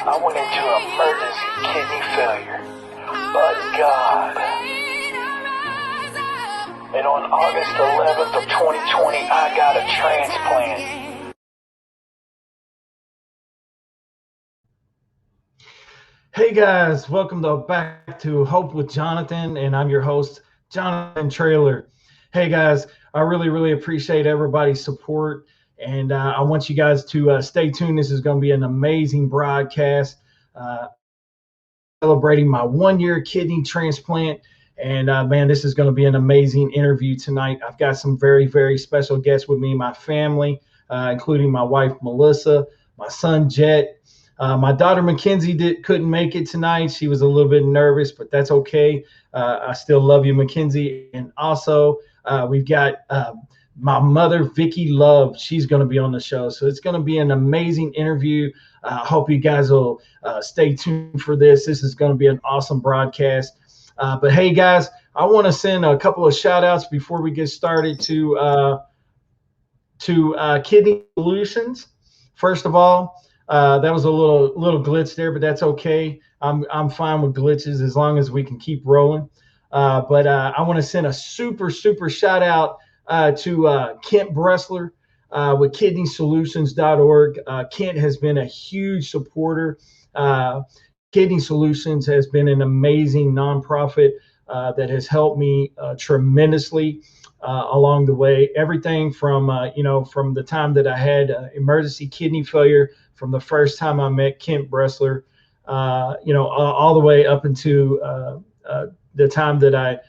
I went into emergency kidney failure, but God. And on August 11th of 2020, I got a transplant. Hey guys, welcome back to Hope with Jonathan, and I'm your host, Jonathan Traylor. Hey guys, I really appreciate everybody's support, and I want you guys to stay tuned. This is going to be an amazing broadcast. Celebrating my 1-year kidney transplant, and man, this is going to be an amazing interview tonight. I've got some very special guests with me, my family, including my wife Melissa, my son Jett. My daughter Mackenzie couldn't make it tonight. She was a little bit nervous, but that's okay. I still love you, Mackenzie. And also, we've got my mother, Vickie Love. She's going to be on the show. So it's going to be an amazing interview. I hope you guys will stay tuned for this. This is going to be an awesome broadcast. But hey, guys, I want to send a couple of shout outs before we get started to Kidney Solutions. First of all, that was a little glitch there, but that's okay. I'm fine with glitches as long as we can keep rolling. But I want to send a super shout out to Kent Bressler with KidneySolutions.org. Kent has been a huge supporter. Kidney Solutions has been an amazing nonprofit that has helped me tremendously along the way. Everything from from the time that I had emergency kidney failure, from the first time I met Kent Bressler, all the way up into the time that I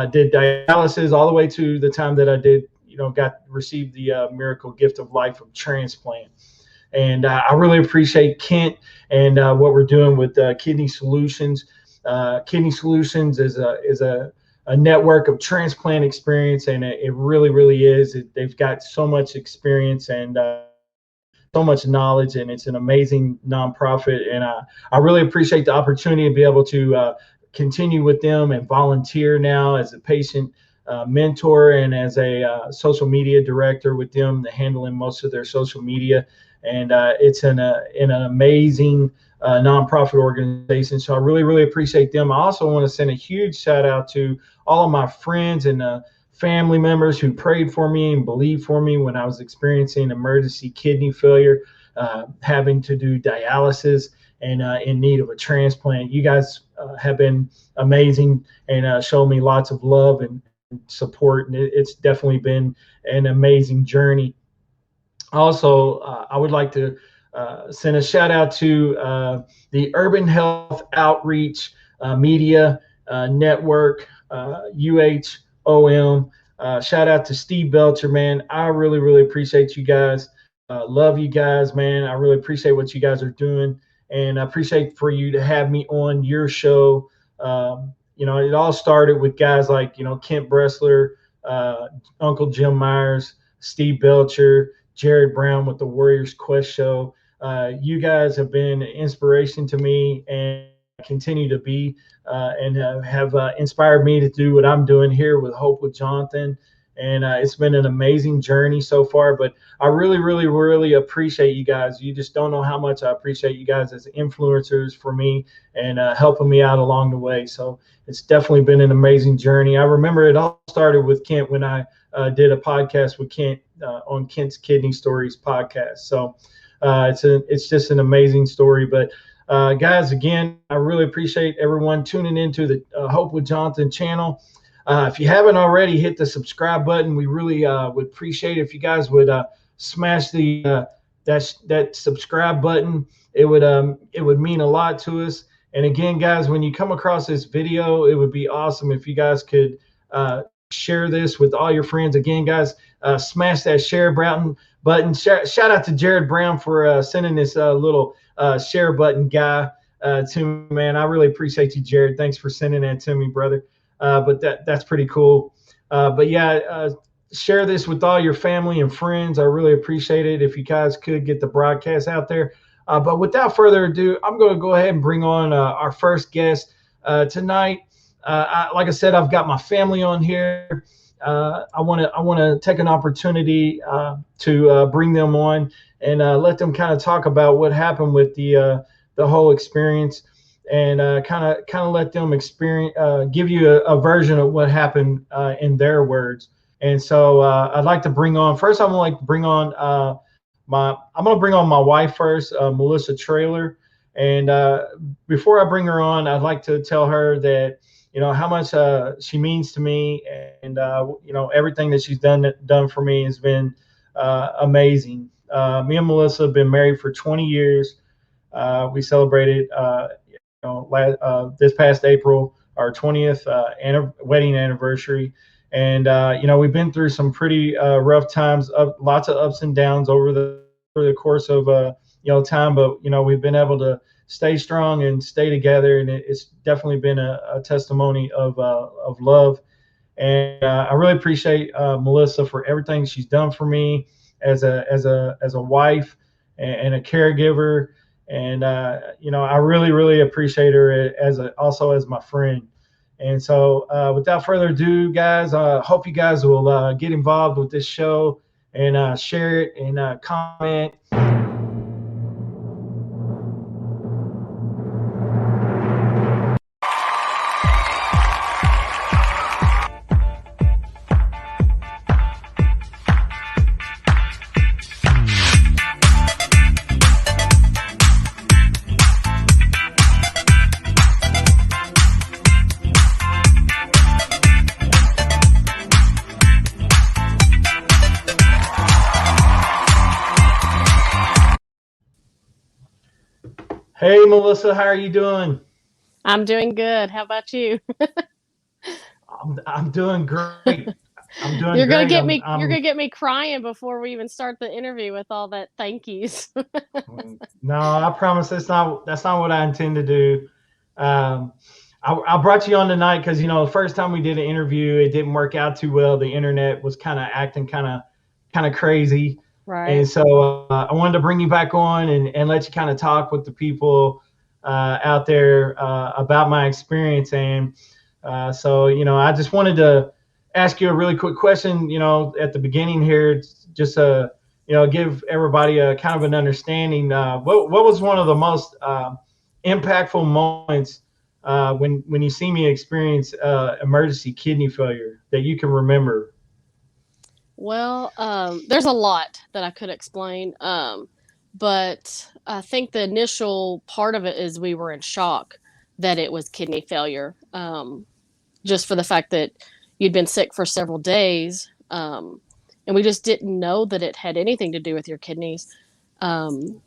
did dialysis, all the way to the time that I did, received the miracle gift of Life of Transplant. And I really appreciate Kent and what we're doing with Kidney Solutions. Kidney Solutions is a network of transplant experience, and it really is. They've got so much experience and so much knowledge, and it's an amazing nonprofit. And I really appreciate the opportunity to be able to continue with them and volunteer now as a patient mentor and as a social media director with them, handling most of their social media. And it's in an amazing nonprofit organization. So I really appreciate them. I also want to send a huge shout out to all of my friends and family members who prayed for me and believed for me when I was experiencing emergency kidney failure, having to do dialysis and in need of a transplant. You guys have been amazing and shown me lots of love and support, and it's definitely been an amazing journey. Also, I would like to send a shout out to the Urban Health Outreach Media Network, UHOM. Shout out to Steve Belcher, man. I really appreciate you guys. Love you guys, man. I really appreciate what you guys are doing, and I appreciate for you to have me on your show. It all started with guys like, Kent Bressler, Uncle Jim Myers, Steve Belcher, Jared Brown with the Warriors Quest show. You guys have been an inspiration to me and continue to be, and have inspired me to do what I'm doing here with Hope with Jonathan. And it's been an amazing journey so far, but I really appreciate you guys. You just don't know how much I appreciate you guys as influencers for me and helping me out along the way. So it's definitely been an amazing journey. I remember it all started with Kent when I did a podcast with Kent on Kent's Kidney Stories podcast. So it's just an amazing story. But guys, again, I really appreciate everyone tuning into the Hope with Jonathan channel. If you haven't already, hit the subscribe button. We really would appreciate it if you guys would smash the that subscribe button. It would mean a lot to us. And again, guys, when you come across this video, it would be awesome if you guys could share this with all your friends. Again, guys, smash that share button. Shout out to Jared Brown for sending this little share button guy to me, man. I really appreciate you, Jared. Thanks for sending that to me, brother. But that's pretty cool. But yeah, share this with all your family and friends. I really appreciate it if you guys could get the broadcast out there. But without further ado, I'm going to go ahead and bring on our first guest tonight. Like I said, I've got my family on here. I want to take an opportunity to bring them on and let them kind of talk about what happened with the the whole experience, and kind of let them experience, give you a version of what happened in their words. And so I'd like to bring on first. I'm gonna like to bring on I'm gonna bring on my wife first, Melissa Trailer. And before I bring her on, I'd like to tell her that how much she means to me, and everything that she's done for me has been amazing. Me and Melissa have been married for 20 years. We celebrated this past April our 20th wedding anniversary, and we've been through some pretty rough times, lots of ups and downs over the course of time, but we've been able to stay strong and stay together, and it's definitely been a testimony of love. And I really appreciate Melissa for everything she's done for me as a wife and a caregiver. And I really really appreciate her also as my friend. And so without further ado, guys, I hope you guys will get involved with this show and share it and comment. Hey, Melissa, how are you doing? I'm doing good. How about you? I'm doing great. I'm doing You're gonna great. get me you're gonna get me crying before we even start the interview with all that thank yous. No, I promise that's not what I intend to do. Um, I brought you on tonight because the first time we did an interview, it didn't work out too well. The internet was kind of acting kind of crazy, Right. and so I wanted to bring you back on and let you kind of talk with the people out there about my experience. And so I just wanted to ask you a really quick question. At the beginning here, just give everybody a kind of an understanding. What was one of the most impactful moments when you see me experience emergency kidney failure that you can remember? Well, there's a lot that I could explain, but I think the initial part of it is we were in shock that it was kidney failure, just for the fact that you'd been sick for several days, and we just didn't know that it had anything to do with your kidneys. Um,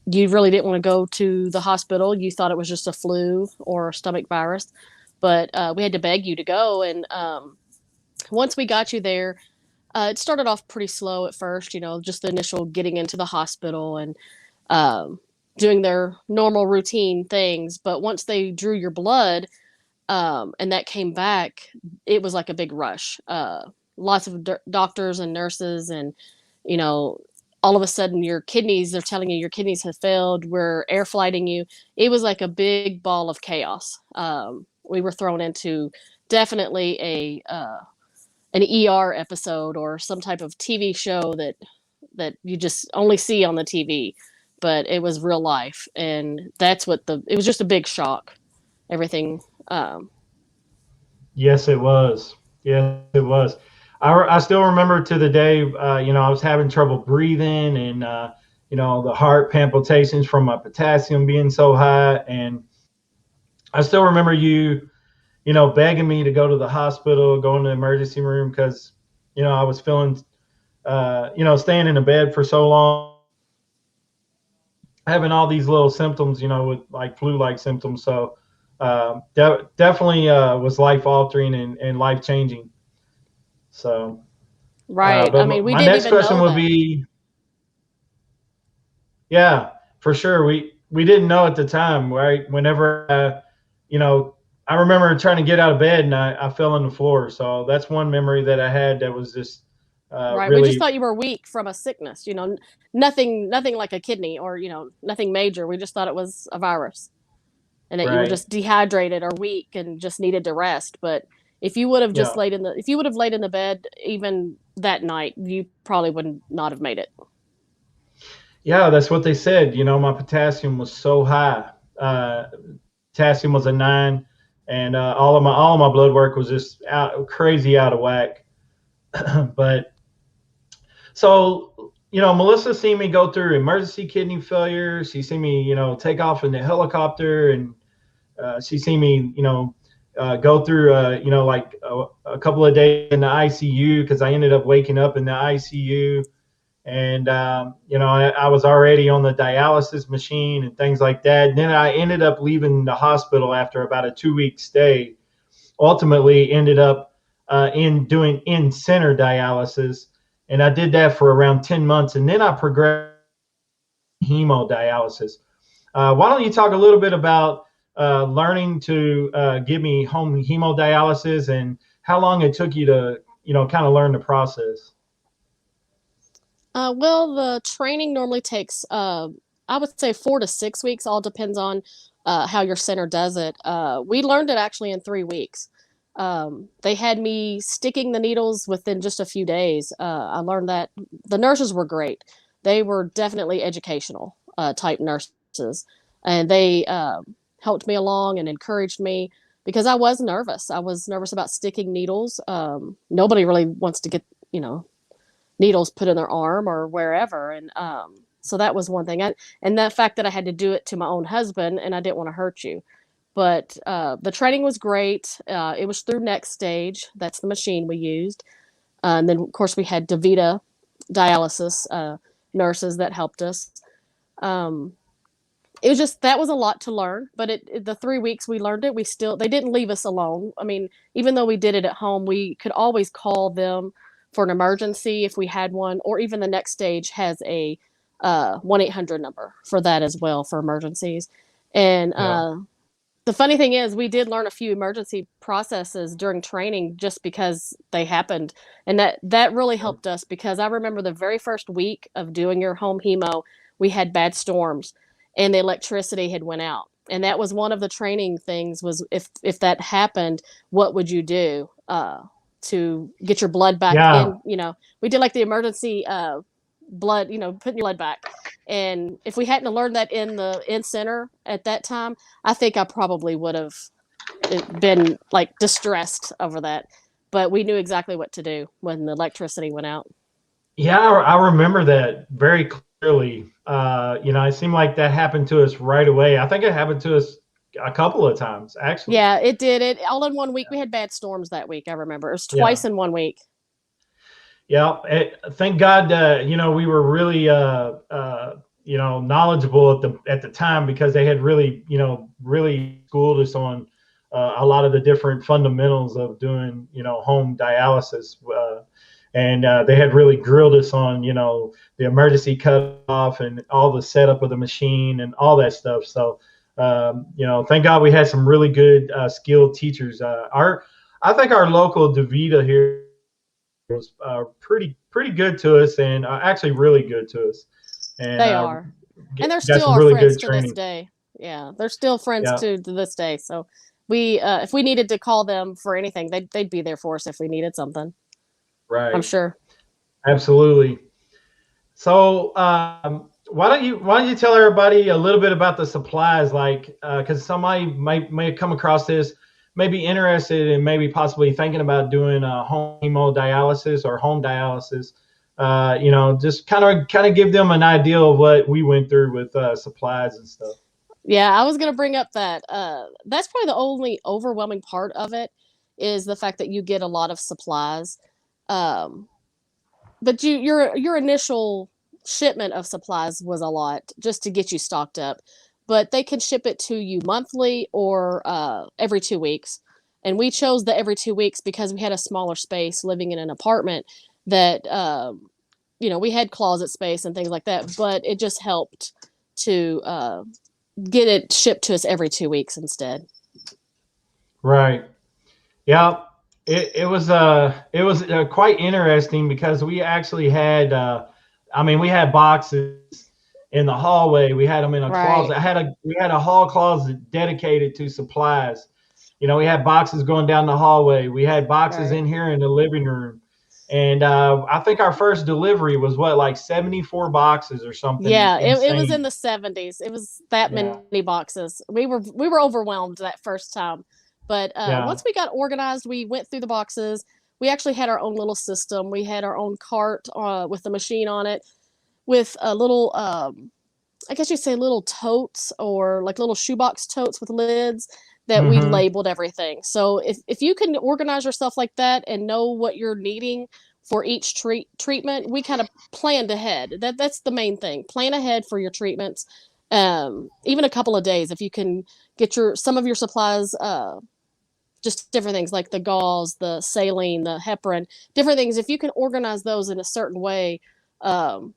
you really didn't want to go to the hospital. You thought it was just a flu or stomach virus, but we had to beg you to go. And once we got you there, it started off pretty slow at first, just the initial getting into the hospital and um, doing their normal routine things. But once they drew your blood and that came back, it was like a big rush. Lots of doctors and nurses, and you know, all of a sudden your kidneys, they're telling you your kidneys have failed. We're air flighting you. It was like a big ball of chaos. We were thrown into definitely an ER episode or some type of TV show that you just only see on the TV, but it was real life, and that's what it was just a big shock. Everything. Yes, it was. Yes, it was. I still remember to the day, I was having trouble breathing and, the heart palpitations from my potassium being so high. And I still remember you, begging me to go to the hospital, go in the emergency room because, I was feeling, staying in the bed for so long, having all these little symptoms, with like flu-like symptoms. So definitely was life altering and life changing. So, Right. I mean, but we my didn't next even question know would that. be, yeah, for sure. We didn't know at the time, right? Whenever, I remember trying to get out of bed and I fell on the floor. So that's one memory that I had that was just Right. We just really, thought you were weak from a sickness. Nothing like a kidney or nothing major. We just thought it was a virus, and that you were right. just dehydrated or weak and just needed to rest. But Yeah. if you would have laid in the bed even that night, you probably would not have made it. Yeah, that's what they said. My potassium was so high. Potassium was a 9, and all of my blood work was just crazy out of whack. But so, Melissa seen me go through emergency kidney failure. She seen me, take off in the helicopter, and she seen me, go through, like a couple of days in the ICU because I ended up waking up in the ICU. And, I was already on the dialysis machine and things like that. And then I ended up leaving the hospital after about a 2-week stay. Ultimately ended up in doing in-center dialysis. And I did that for around 10 months. And then I progressed to hemodialysis. Why don't you talk a little bit about learning to give me home hemodialysis and how long it took you to, kind of learn the process? Well, the training normally takes, I would say 4 to 6 weeks. All depends on how your center does it. We learned it actually in 3 weeks. They had me sticking the needles within just a few days. I learned that the nurses were great. They were definitely educational type nurses, and they helped me along and encouraged me because I was nervous. I was nervous about sticking needles. Nobody really wants to get, needles put in their arm or wherever. And so that was one thing. And the fact that I had to do it to my own husband and I didn't want to hurt you. But the training was great. It was through Next Stage. That's the machine we used. And then, of course, we had DaVita dialysis nurses that helped us. Um, it was just that was a lot to learn, but the 3 weeks we learned it, they didn't leave us alone. I mean, even though we did it at home, we could always call them for an emergency if we had one, or even the Next Stage has a 1-800 number for that as well for emergencies. And Yeah. the funny thing is, we did learn a few emergency processes during training just because they happened, and that really helped us because I remember the very first week of doing your home hemo, we had bad storms, and the electricity had went out, and that was one of the training things was if that happened, what would you do to get your blood back Yeah. in? We did like the emergency blood, putting your blood back. And if we hadn't learned that in the in center at that time, I think I probably would have been like distressed over that. But we knew exactly what to do when the electricity went out. Yeah, I remember that very clearly. It seemed like that happened to us right away. I think it happened to us a couple of times, actually. Yeah, it did. It all in one week. We had bad storms that week. I remember it was Yeah. twice in one week. Yeah. Thank God, we were really, knowledgeable at the time because they had really, really schooled us on a lot of the different fundamentals of doing, home dialysis. And they had really grilled us on, the emergency cutoff and all the setup of the machine and all that stuff. So, thank God we had some really good skilled teachers. I think our local DaVita here was pretty good to us, and actually really good to us, and They are. And they're got still some our really friends good to this training. day. Yeah, they're still friends Yeah, to this day. So we, if we needed to call them for anything, they'd be there for us if we needed something. I'm right, sure. absolutely. So, why don't you tell everybody a little bit about the supplies, like because somebody may come across this, may be interested in maybe possibly thinking about doing home hemodialysis or home dialysis. Just kind of give them an idea of what we went through with supplies and stuff. Yeah, I was gonna bring up that. That's probably the only overwhelming part of it is the fact that you get a lot of supplies. Um, but your initial shipment of supplies was a lot just to get you stocked up. But they can ship it to you monthly or every 2 weeks. And we chose the every 2 weeks because we had a smaller space living in an apartment that we had closet space and things like that. But it just helped to get it shipped to us every 2 weeks instead. Right. Yeah, it was quite interesting because we actually had we had boxes in the hallway. We had them in a Right. closet. We had a hall closet dedicated to supplies. We had boxes going down the hallway. We had boxes Right. in here in the living room. And I think our first delivery was what, like 74 boxes or something Yeah, it was in insane. the 70s. It was that Yeah, many boxes. We were overwhelmed that first time. But yeah, once we got organized, we went through the boxes. We actually had our own little system. We had our own cart with the machine on it, with a little I guess you'd say little totes, or like little shoebox totes with lids that we hmm, labeled everything. So if you can organize yourself like that and know what you're needing for each treatment, we kind of planned ahead. That's the main thing. Plan ahead for your treatments. Even a couple of days, if you can get your some of your supplies, just different things like the gauze, the saline, the heparin, different things. If you can organize those in a certain way, um,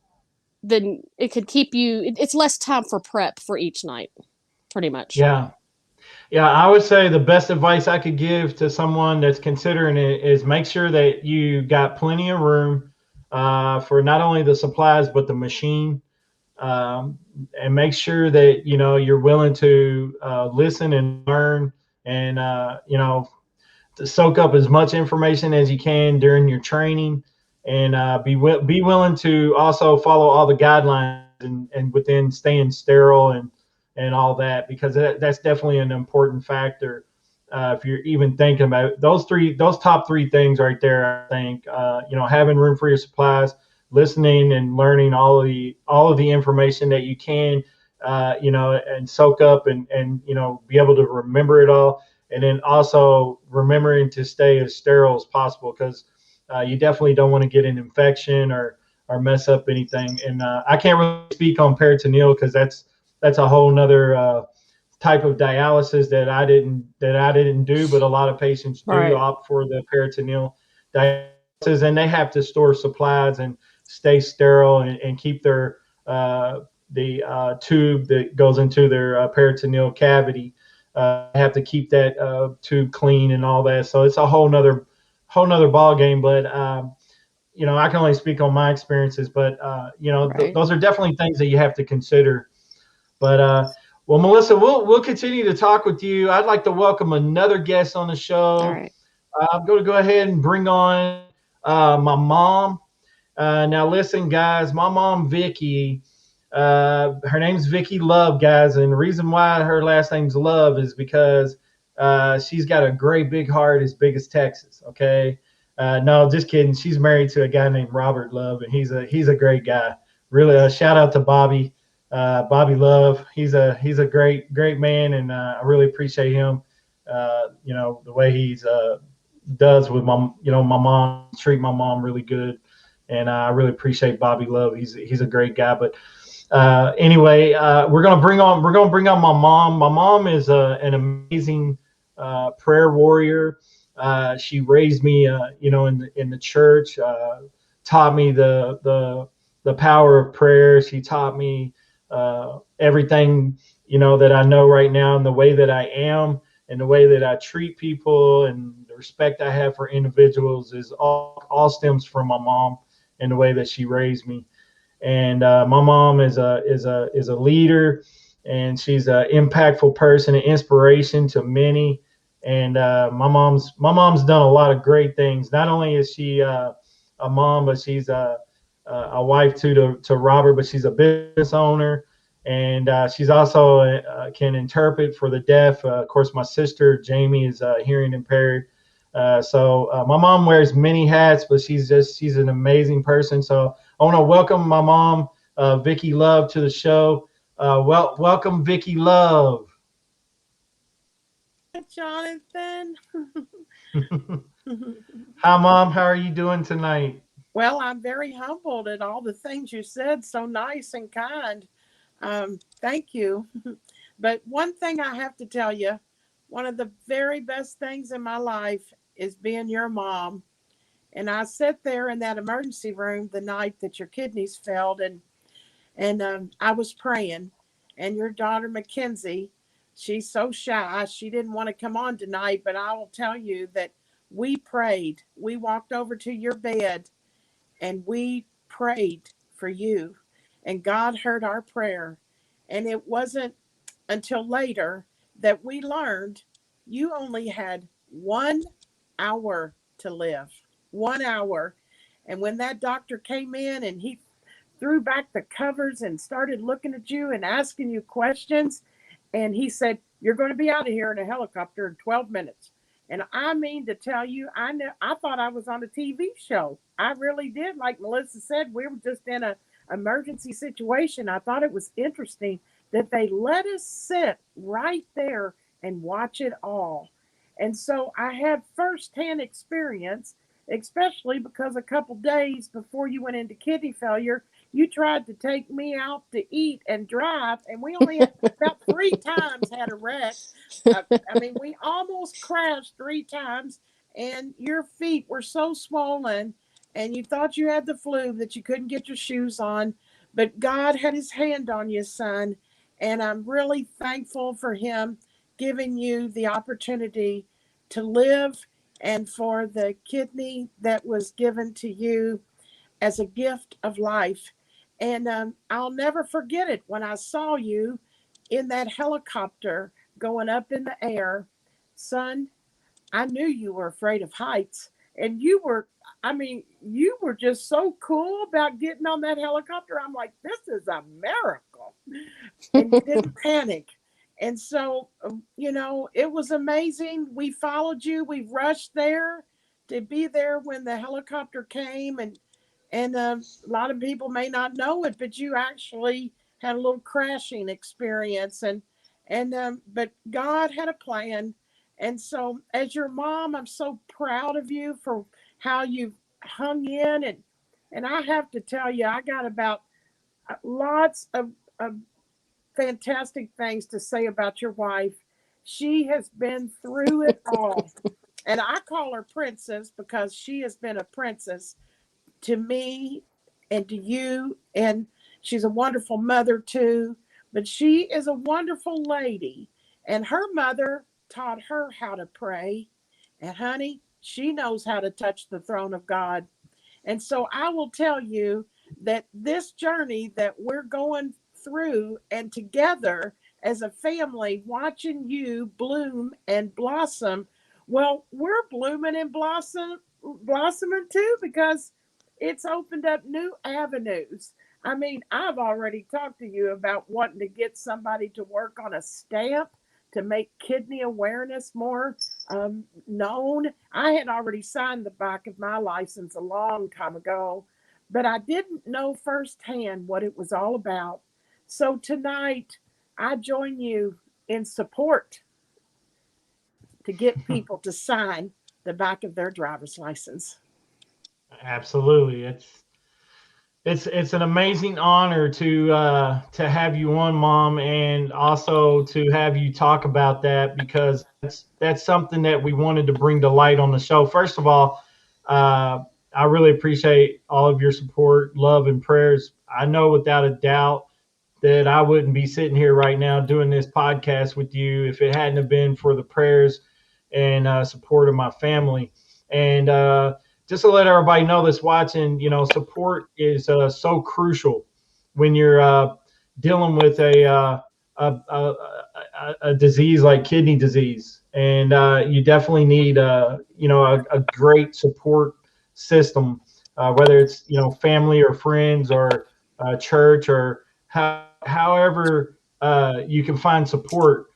then it could keep you. It's less time for prep for each night, pretty much. yeah. Yeah, I would say the best advice I could give to someone that's considering it is make sure that you got plenty of room for not only the supplies but the machine, and make sure that you're willing to listen and learn, and to soak up as much information as you can during your training, and be willing to also follow all the guidelines, and within staying sterile and all that, because that's definitely an important factor. If you're even thinking about it. Those top three things right there, I think, having room for your supplies, listening and learning all of the information that you can, and soak up, and be able to remember it all, and then also remembering to stay as sterile as possible, because you definitely don't want to get an infection or mess up anything. And I can't really speak on peritoneal, because that's a whole nother type of dialysis that I didn't do, but a lot of patients do Right. opt for the peritoneal dialysis, and they have to store supplies and stay sterile, and keep their the tube that goes into their peritoneal cavity. Have to keep that tube clean and all that. So it's a whole nother ball game. But I can only speak on my experiences. But Right. those are definitely things that you have to consider. But well, Melissa, we'll continue to talk with you. I'd like to welcome another guest on the All show. right. I'm going to go ahead and bring on my mom. Now, listen, guys, my mom, Vickie, her name's Vickie Love, guys. And the reason why her last name's Love is because she's got a great big heart as big as Texas. Okay. No, just kidding. She's married to a guy named Robert Love, and he's a great guy. Really, a shout out to Bobby Love. He's a great man, and I really appreciate him. The way he's does with my mom, treat my mom really good, and I really appreciate Bobby Love. He's a great guy. But anyway, we're gonna bring on my mom. My mom is an amazing prayer warrior. She raised me, in the church. Taught me the power of prayer. She taught me everything that I know right now, and the way that I am, and the way that I treat people, and the respect I have for individuals is all stems from my mom, and the way that she raised me. And my mom is a leader, and she's an impactful person, an inspiration to many. And my mom's done a lot of great things. Not only is she a mom, but she's a wife to Robert, but she's a business owner, and she's also can interpret for the deaf. Of course, my sister Jamie is hearing impaired. So my mom wears many hats, but she's an amazing person. So I want to welcome my mom, Vickie Love, to the show. Welcome, Vickie Love. Hi, Jonathan. Hi, Mom. How are you doing tonight? Well, I'm very humbled at all the things you said. So nice and kind. Thank you. But one thing I have to tell you, one of the very best things in my life is being your mom. And I sat there in that emergency room the night that your kidneys failed, and I was praying. And your daughter Mackenzie, she's so shy. She didn't want to come on tonight, but I will tell you that we prayed. We walked over to your bed and we prayed for you. And God heard our prayer. And it wasn't until later that we learned you only had 1 hour to live. 1 hour. And when that doctor came in and he threw back the covers and started looking at you and asking you questions, and he said, "You're going to be out of here in a helicopter in 12 minutes." And I mean to tell you, I thought I was on a TV show. I really did. Like Melissa said, we were just in a emergency situation. I thought it was interesting that they let us sit right there and watch it all. And so I had firsthand experience, especially because a couple days before you went into kidney failure, you tried to take me out to eat and drive, and we only had about 3 times had a wreck. I mean, we almost crashed 3 times, and your feet were so swollen, and you thought you had the flu that you couldn't get your shoes on. But God had his hand on you, son, and I'm really thankful for him giving you the opportunity to live and for the kidney that was given to you as a gift of life. And I'll never forget it when I saw you in that helicopter going up in the air. Son, I knew you were afraid of heights. And you were, I mean, you were just so cool about getting on that helicopter. I'm like, this is a miracle. And you didn't panic. And so, it was amazing. We followed you. We rushed there to be there when the helicopter came. And a lot of people may not know it, but you actually had a little crashing experience. But God had a plan. And so, as your mom, I'm so proud of you for how you've hung in. And I have to tell you, I got about lots of fantastic things to say about your wife. She has been through it all. And I call her princess because she has been a princess to me and to you. And she's a wonderful mother too. But she is a wonderful lady. And her mother taught her how to pray. And honey, she knows how to touch the throne of God. And so I will tell you that this journey that we're going through and together as a family, watching you bloom and blossom, well, we're blooming and blossoming too, because it's opened up new avenues. I mean, I've already talked to you about wanting to get somebody to work on a stamp to make kidney awareness more known. I had already signed the back of my license a long time ago, but I didn't know firsthand what it was all about. So tonight, I join you in support to get people to sign the back of their driver's license. Absolutely. It's an amazing honor to have you on, Mom, and also to have you talk about that, because that's something that we wanted to bring to light on the show. First of all, I really appreciate all of your support, love, and prayers. I know without a doubt that I wouldn't be sitting here right now doing this podcast with you if it hadn't have been for the prayers and support of my family. And just to let everybody know that's watching, support is so crucial when you're dealing with a disease like kidney disease. And you definitely need, a great support system, whether it's, family or friends or church or however you can find support,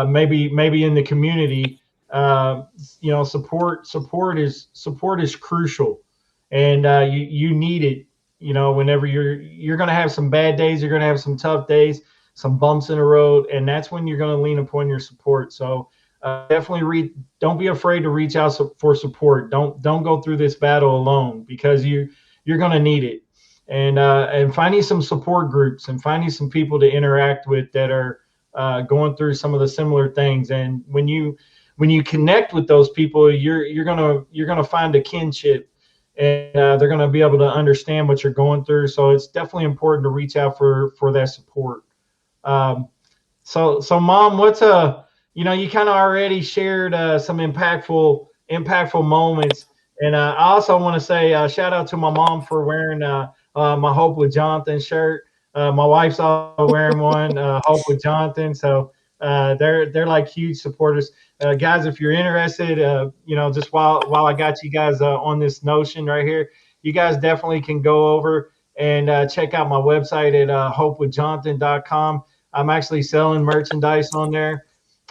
maybe in the community. Support is crucial, and you need it. Whenever you're going to have some bad days, you're going to have some tough days, some bumps in the road, and that's when you're going to lean upon your support. So definitely don't be afraid to reach out for support. Don't go through this battle alone, because you're going to need it. And finding some support groups and finding some people to interact with that are going through some of the similar things. And when you connect with those people, you're gonna find a kinship, and they're gonna be able to understand what you're going through. So it's definitely important to reach out for that support. So Mom, you kind of already shared some impactful moments, and I also want to say shout out to my mom for wearing my Hope with Jonathan shirt. My wife's also wearing one, Hope with Jonathan. So they're like huge supporters. Guys, if you're interested, just while I got you guys on this notion right here, you guys definitely can go over and check out my website at hopewithjonathan.com. I'm actually selling merchandise on there,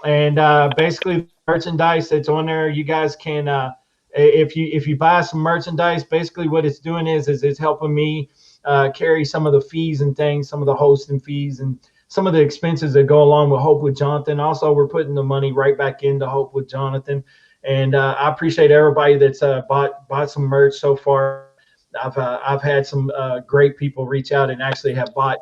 and basically merchandise that's on there, you guys can if you buy some merchandise, basically what it's doing is it's helping me carry some of the fees and things, some of the hosting fees and some of the expenses that go along with Hope with Jonathan. Also, we're putting the money right back into Hope with Jonathan, and I appreciate everybody that's bought some merch so far. I've had some great people reach out and actually have bought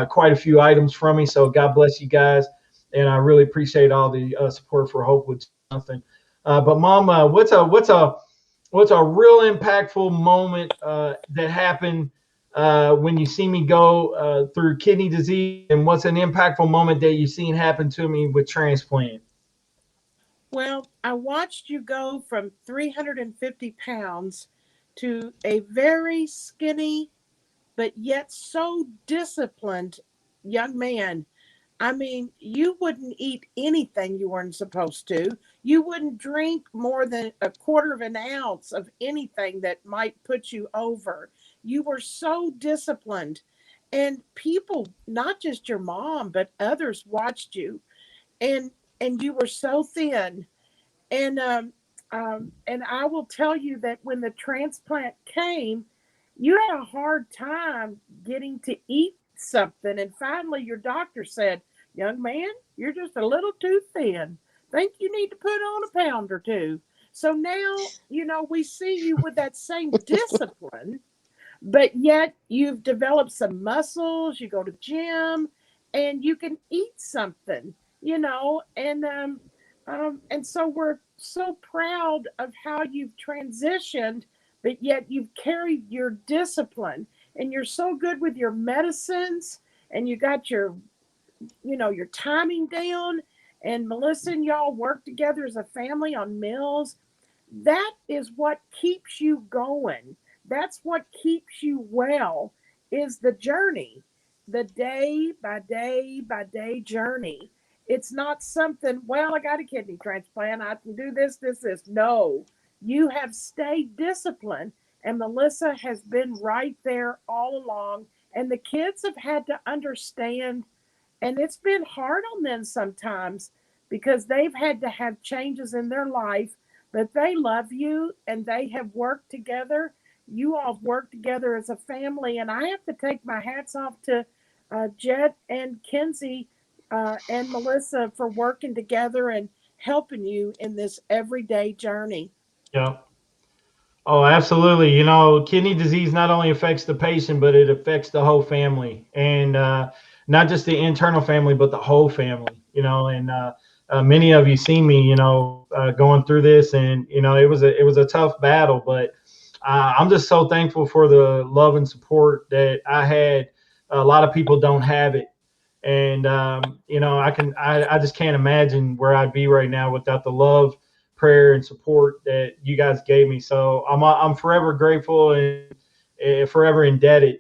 quite a few items from me. So God bless you guys, and I really appreciate all the support for Hope with Jonathan. But Mom, what's a real impactful moment that happened when you see me go through kidney disease, and what's an impactful moment that you've seen happen to me with transplant? Well, I watched you go from 350 pounds to a very skinny, but yet so disciplined young man. I mean, you wouldn't eat anything you weren't supposed to. You wouldn't drink more than a quarter of an ounce of anything that might put you over. You were so disciplined. And people, not just your mom, but others watched you. And and you were so thin. And and I will tell you that when the transplant came, you had a hard time getting to eat something. And finally, your doctor said, "Young man, you're just a little too thin. Think you need to put on a pound or two." So now, we see you with that same discipline, but yet you've developed some muscles. You go to gym, and you can eat something, and so we're so proud of how you've transitioned, but yet you've carried your discipline, and you're so good with your medicines, and you got your timing down, and Melissa and y'all work together as a family on meals. That is what keeps you going. That's what keeps you well, is the journey, the day by day journey. It's not something, well, I got a kidney transplant, I can do this. No, you have stayed disciplined, and Melissa has been right there all along. And the kids have had to understand, and it's been hard on them sometimes because they've had to have changes in their life, but they love you and they have worked together. You all have worked together as a family. And I have to take my hats off to Jett and Mackenzie and Melissa for working together and helping you in this everyday journey. Yeah. Oh, absolutely. Kidney disease not only affects the patient, but it affects the whole family, and not just the internal family, but the whole family. And many of you see me, going through this, and it was a tough battle, but I'm just so thankful for the love and support that I had. A lot of people don't have it, and I just can't imagine where I'd be right now without the love, prayer, and support that you guys gave me. So I'm forever grateful and forever indebted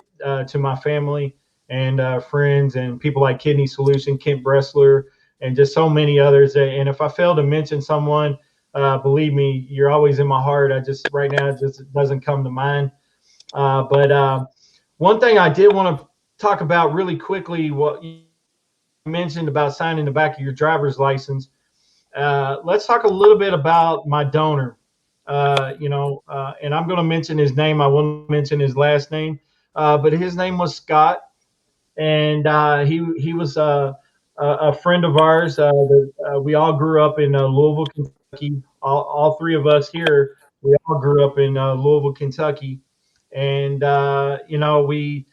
to my family and friends and people like Kidney Solution, Kent Bressler, and just so many others. And if I fail to mention someone, believe me, you're always in my heart. I just right now it just doesn't come to mind. But one thing I did want to talk about really quickly, what you mentioned about signing the back of your driver's license. Let's talk a little bit about my donor. And I'm going to mention his name. I won't mention his last name, but his name was Scott, and he was a friend of ours. We all grew up in Louisville, Kentucky. All three of us here, we all grew up in Louisville, Kentucky, and we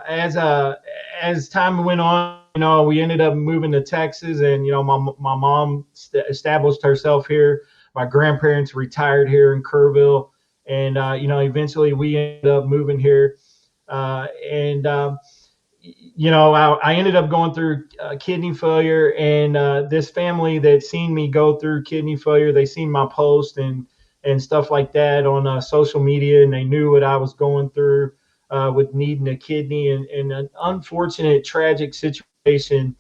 as time went on, we ended up moving to Texas, and my mom established herself here. My grandparents retired here in Kerrville, and eventually we ended up moving here, and I ended up going through kidney failure, and this family that seen me go through kidney failure, they seen my post and stuff like that on social media, and they knew what I was going through with needing a kidney, and an unfortunate, tragic situation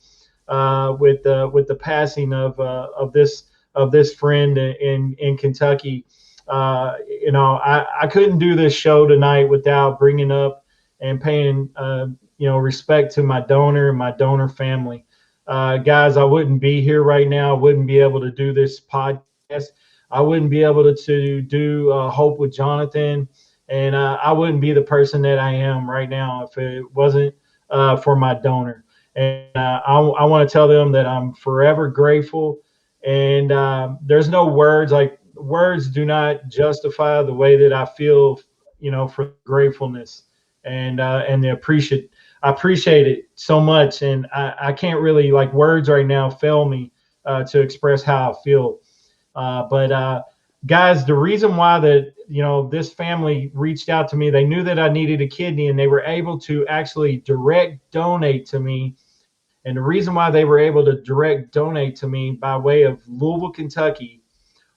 with the passing of this friend in Kentucky. I couldn't do this show tonight without bringing up and paying, respect to my donor and my donor family. Guys, I wouldn't be here right now. I wouldn't be able to do this podcast. I wouldn't be able to do Hope with Jonathan. And I wouldn't be the person that I am right now if it wasn't for my donor. And I want to tell them that I'm forever grateful. And there's no words, like words do not justify the way that I feel, for gratefulness and the appreciate. I appreciate it so much, and I can't really, like, words right now fail me to express how I feel. But guys, the reason why this family reached out to me, they knew that I needed a kidney, and they were able to actually direct donate to me. And the reason why they were able to direct donate to me by way of Louisville, Kentucky,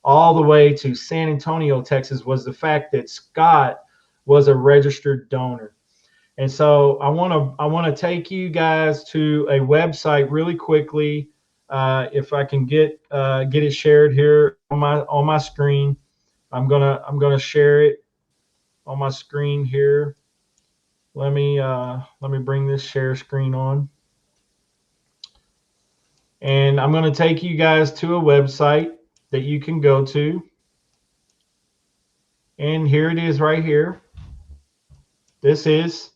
all the way to San Antonio, Texas, was the fact that Scott was a registered donor. And so I want to take you guys to a website really quickly. If I can get it shared here on my screen, I'm gonna share it on my screen here. Let me bring this share screen on, and I'm gonna take you guys to a website that you can go to, and here it is right here. This is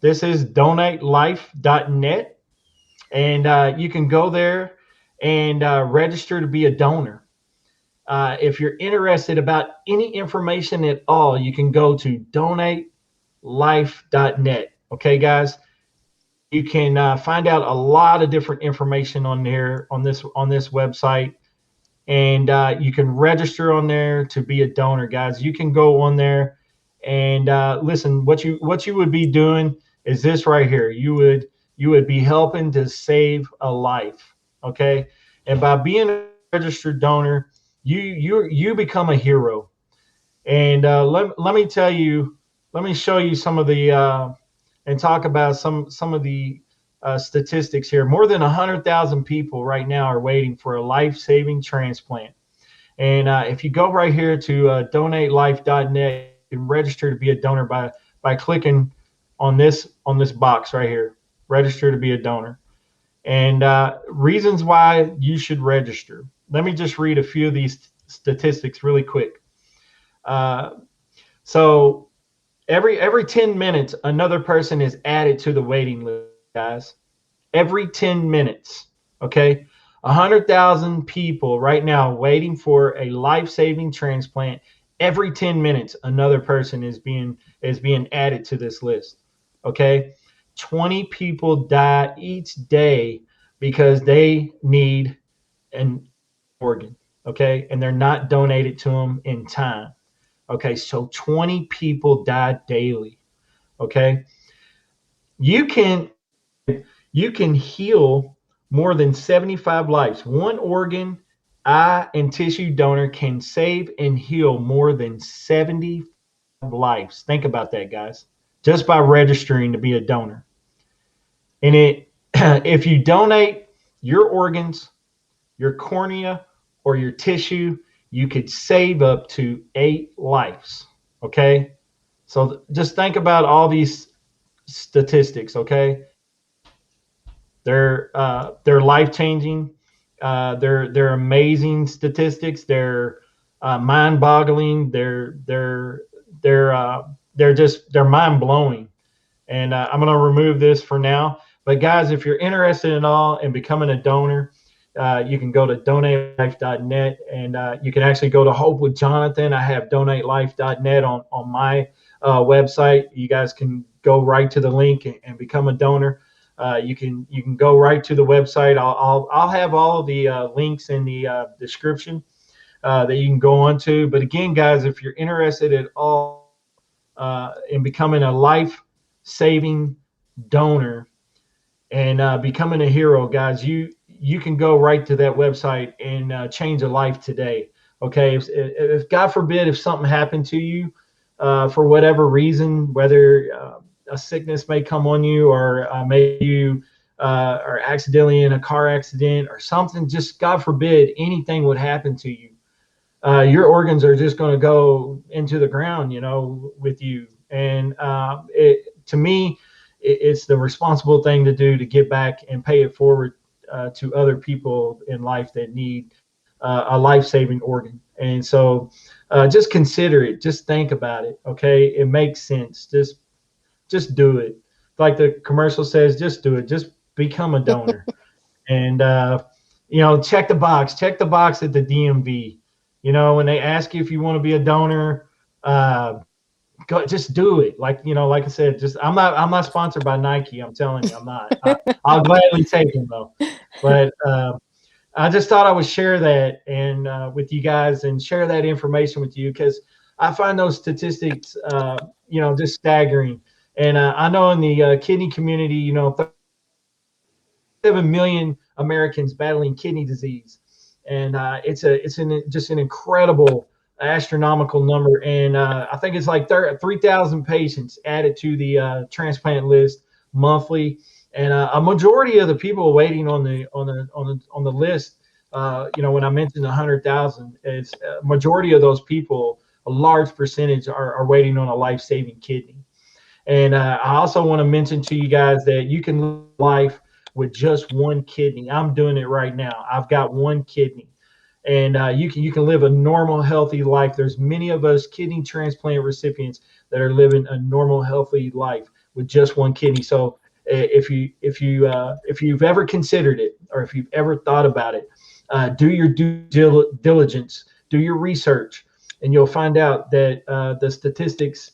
donatelife.net. And you can go there and register to be a donor. If you're interested about any information at all, you can go to donatelife.net. Okay, guys, you can find out a lot of different information on there on this website, and you can register on there to be a donor, guys. You can go on there and listen. What you would be doing is this right here. You would be helping to save a life, okay? And by being a registered donor, you become a hero. And let me tell you, let me show you some of the and talk about some of the statistics here. More than 100,000 people right now are waiting for a life-saving transplant. And if you go right here to donatelife.net, you can register to be a donor by clicking on this box right here, register to be a donor. And reasons why you should register. Let me just read a few of these statistics really quick. So every 10 minutes, another person is added to the waiting list, guys. Every 10 minutes, okay? 100,000 people right now waiting for a life-saving transplant. Every 10 minutes, another person is being added to this list, okay? 20 people die each day because they need an organ, okay? And they're not donated to them in time, okay? So 20 people die daily, okay? You can heal more than 75 lives. One organ, eye, and tissue donor can save and heal more than 70 lives. Think about that, guys, just by registering to be a donor. And if you donate your organs, your cornea, or your tissue, you could save up to 8 lives. Okay, so just think about all these statistics. Okay, they're life changing. They're amazing statistics. They're mind boggling. They're mind blowing. And I'm going to remove this for now. But guys, if you're interested at all in becoming a donor, you can go to donatelife.net, and you can actually go to Hope with Jonathan. I have donatelife.net on my website. You guys can go right to the link and become a donor. You can go right to the website. I'll have all of the links in the description that you can go on to. But again, guys, if you're interested at all in becoming a life-saving donor and becoming a hero, guys, you can go right to that website and change a life today. Okay, if God forbid, if something happened to you for whatever reason, whether a sickness may come on you, or maybe you are accidentally in a car accident or something, just God forbid anything would happen to you. your organs are just going to go into the ground, with you. And to me, it's the responsible thing to do to give back and pay it forward to other people in life that need a life-saving organ. And so just consider it. Just think about it. Okay, it makes sense. Just do it. Like the commercial says, just do it. Just become a donor. And check the box. Check the box at the DMV. When they ask you if you want to be a donor, just do it. Like I said, I'm not sponsored by Nike. I'm telling you, I'm not. I'll gladly take them though. But I just thought I would share that and with you guys and share that information with you, because I find those statistics, just staggering. And I know in the kidney community, 7 million Americans battling kidney disease, and it's just an incredible, astronomical number. And I think it's like 3,000 patients added to the transplant list monthly, and a majority of the people waiting on the list. When I mentioned 100,000, is a majority of those people, a large percentage are waiting on a life-saving kidney. And I also want to mention to you guys that you can live life with just one kidney. I'm doing it right now. I've got one kidney, and you can live a normal, healthy life. There's many of us kidney transplant recipients that are living a normal, healthy life with just one kidney. So if you've ever considered it, or if you've ever thought about it, do your due diligence, do your research, and you'll find out that the statistics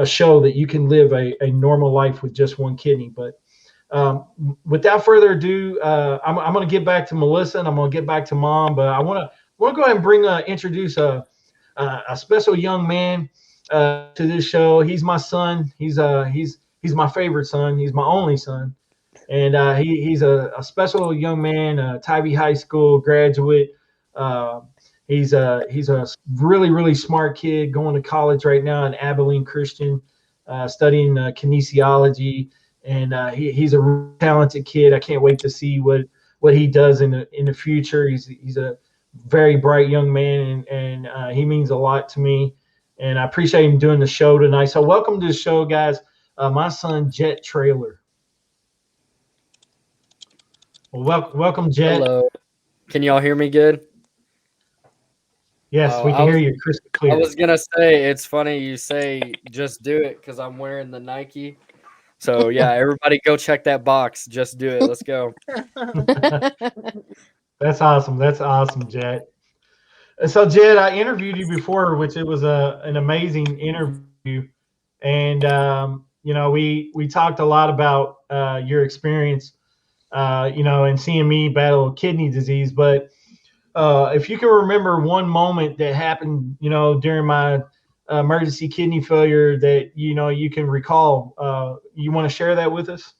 show that you can live a normal life with just one kidney. But without further ado, I'm going to get back to Melissa, and I'm going to get back to Mom. But I want to go ahead and introduce a special young man to this show. He's my son. He's my favorite son. He's my only son, and he's a special young man, Tybee High School graduate. He's a really, really smart kid going to college right now in Abilene Christian, studying kinesiology. And he's a really talented kid. I can't wait to see what he does in the future. He's a very bright young man, and he means a lot to me. And I appreciate him doing the show tonight. So welcome to the show, guys. My son, Jett Traylor. Well, welcome, Jett. Hello. Can y'all hear me good? Yes, we can hear you crystal clear. I was gonna say, it's funny you say just do it, because I'm wearing the Nike. So yeah, everybody go check that box. Just do it. Let's go. That's awesome. That's awesome, Jett. So Jett, I interviewed you before, which it was an amazing interview, and we talked a lot about your experience, and seeing me battle kidney disease. But if you can remember one moment that happened, during my emergency kidney failure that you can recall, you want to share that with us?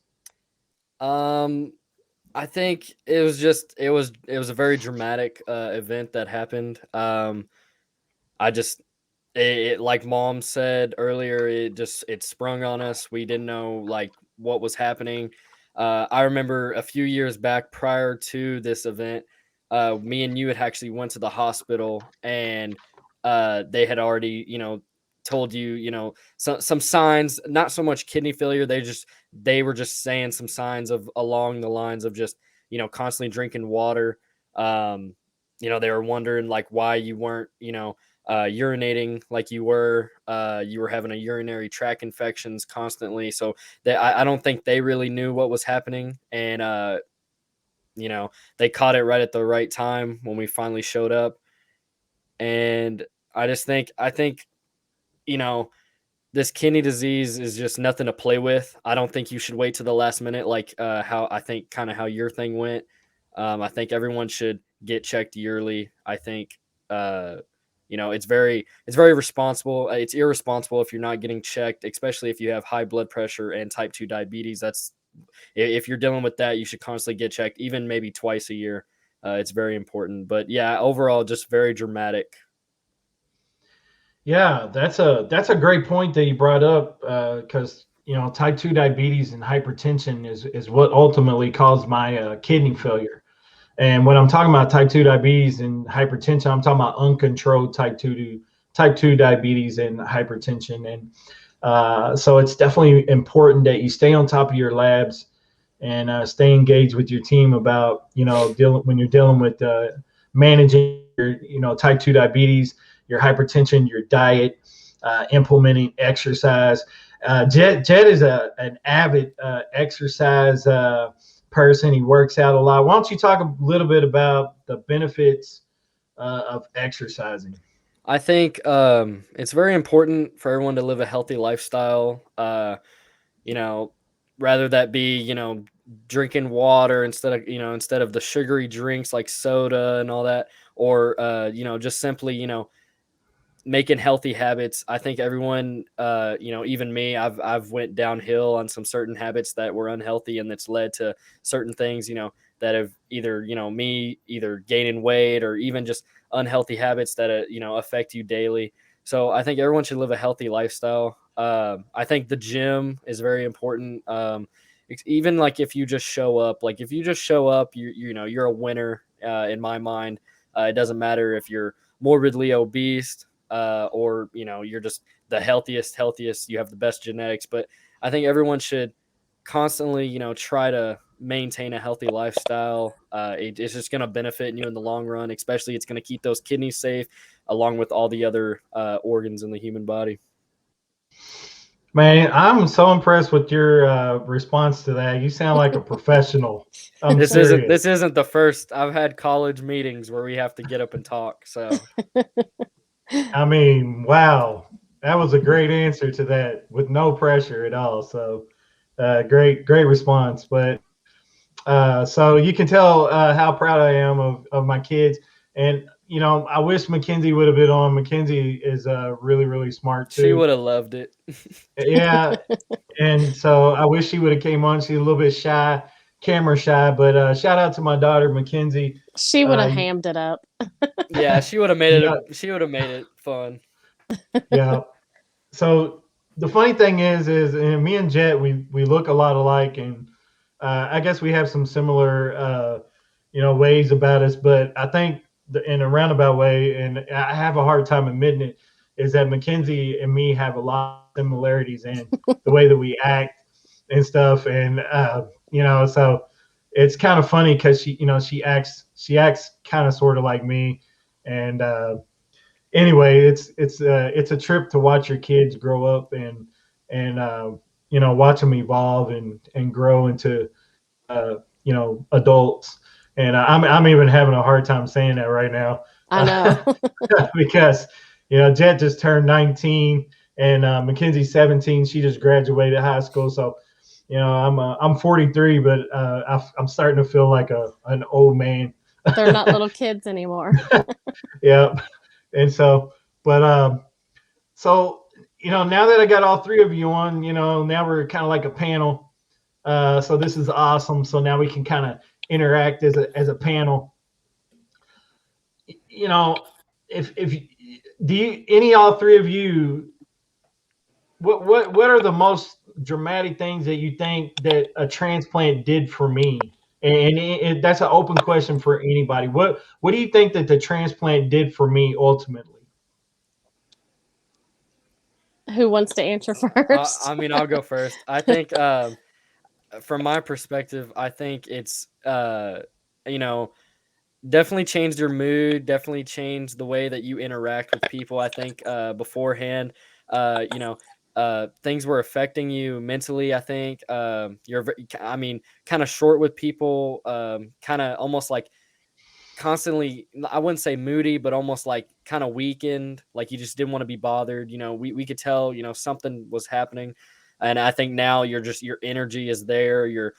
I think it was a very dramatic event that happened. Like Mom said earlier, it sprung on us. We didn't know like what was happening. I remember a few years back, prior to this event, me and you had actually went to the hospital, and they had already, told you, some signs, not so much kidney failure. They were just saying some signs of along the lines of just, constantly drinking water. They were wondering like why you weren't, urinating like you were having a urinary tract infections constantly. So I don't think they really knew what was happening. And, they caught it right at the right time when we finally showed up. And I think, this kidney disease is just nothing to play with. I don't think you should wait to the last minute, like how I think kind of how your thing went. I think everyone should get checked yearly. I think, it's very responsible. It's irresponsible if you're not getting checked, especially if you have high blood pressure and type 2 diabetes. If you're dealing with that, you should constantly get checked, even maybe twice a year. It's very important. But yeah, overall, just very dramatic. Yeah, that's a great point that you brought up, because type 2 diabetes and hypertension is what ultimately caused my kidney failure. And when I'm talking about type 2 diabetes and hypertension, I'm talking about uncontrolled type 2 diabetes and hypertension. And so it's definitely important that you stay on top of your labs and stay engaged with your team about, when you're dealing with managing your, type 2 diabetes, your hypertension, your diet, implementing exercise. Jett is an avid exercise person. He works out a lot. Why don't you talk a little bit about the benefits of exercising? I think it's very important for everyone to live a healthy lifestyle. You know, rather that be, drinking water instead of the sugary drinks like soda and all that, or just simply, making healthy habits. I think everyone, even me, I've went downhill on some certain habits that were unhealthy, and that's led to certain things, that have either, me either gaining weight or even just unhealthy habits that, affect you daily. So I think everyone should live a healthy lifestyle. I think the gym is very important. Even like if you just show up, you're a winner, in my mind. It doesn't matter if you're morbidly obese, or you're just the healthiest, you have the best genetics. But I think everyone should constantly, try to maintain a healthy lifestyle. It's just going to benefit you in the long run. Especially it's going to keep those kidneys safe, along with all the other organs in the human body. Man, I'm so impressed with your response to that. You sound like a professional. I'm this isn't serious. this isn't the first. I've had college meetings where we have to get up and talk. So I mean, wow, that was a great answer to that with no pressure at all. So, great response. But so you can tell how proud I am of my kids. And, I wish Mackenzie would have been on. Mackenzie is really, really smart she too. would have loved it. Yeah. And so I wish she would have came on. She's a little bit shy, camera shy, but shout out to my daughter, Mackenzie. She would have hammed it up. Yeah, she would have made Yeah. it. She would have made it fun. Yeah. So the funny thing is me and Jett, we look a lot alike, and I guess we have some similar, ways about us. But I think in a roundabout way, and I have a hard time admitting it, is that Mackenzie and me have a lot of similarities in the way that we act and stuff, and so it's kind of funny because she acts kind of sort of like me, and anyway, it's a trip to watch your kids grow up and watch them evolve and grow into adults. And I'm even having a hard time saying that right now I know. because Jett just turned 19 and Mackenzie's 17. She just graduated high school, so I'm 43, but I'm starting to feel like an old man. They're not little kids anymore. Yeah, and so, but so now that I got all three of you on, now we're kind of like a panel. So this is awesome. So now we can kind of interact as a panel. You know, if do you any all three of you, what are the most dramatic things that you think that a transplant did for me? And that's an open question for anybody. What do you think that the transplant did for me ultimately? Who wants to answer first? I mean, I'll go first. I think, from my perspective, I think it's, you know, definitely changed your mood, definitely changed the way that you interact with people. I think, beforehand, things were affecting you mentally. I think, I mean, kind of short with people, kind of almost like constantly, I wouldn't say moody, but almost like kind of weakened, like you just didn't want to be bothered. We could tell, something was happening. And I think now your energy is there. You're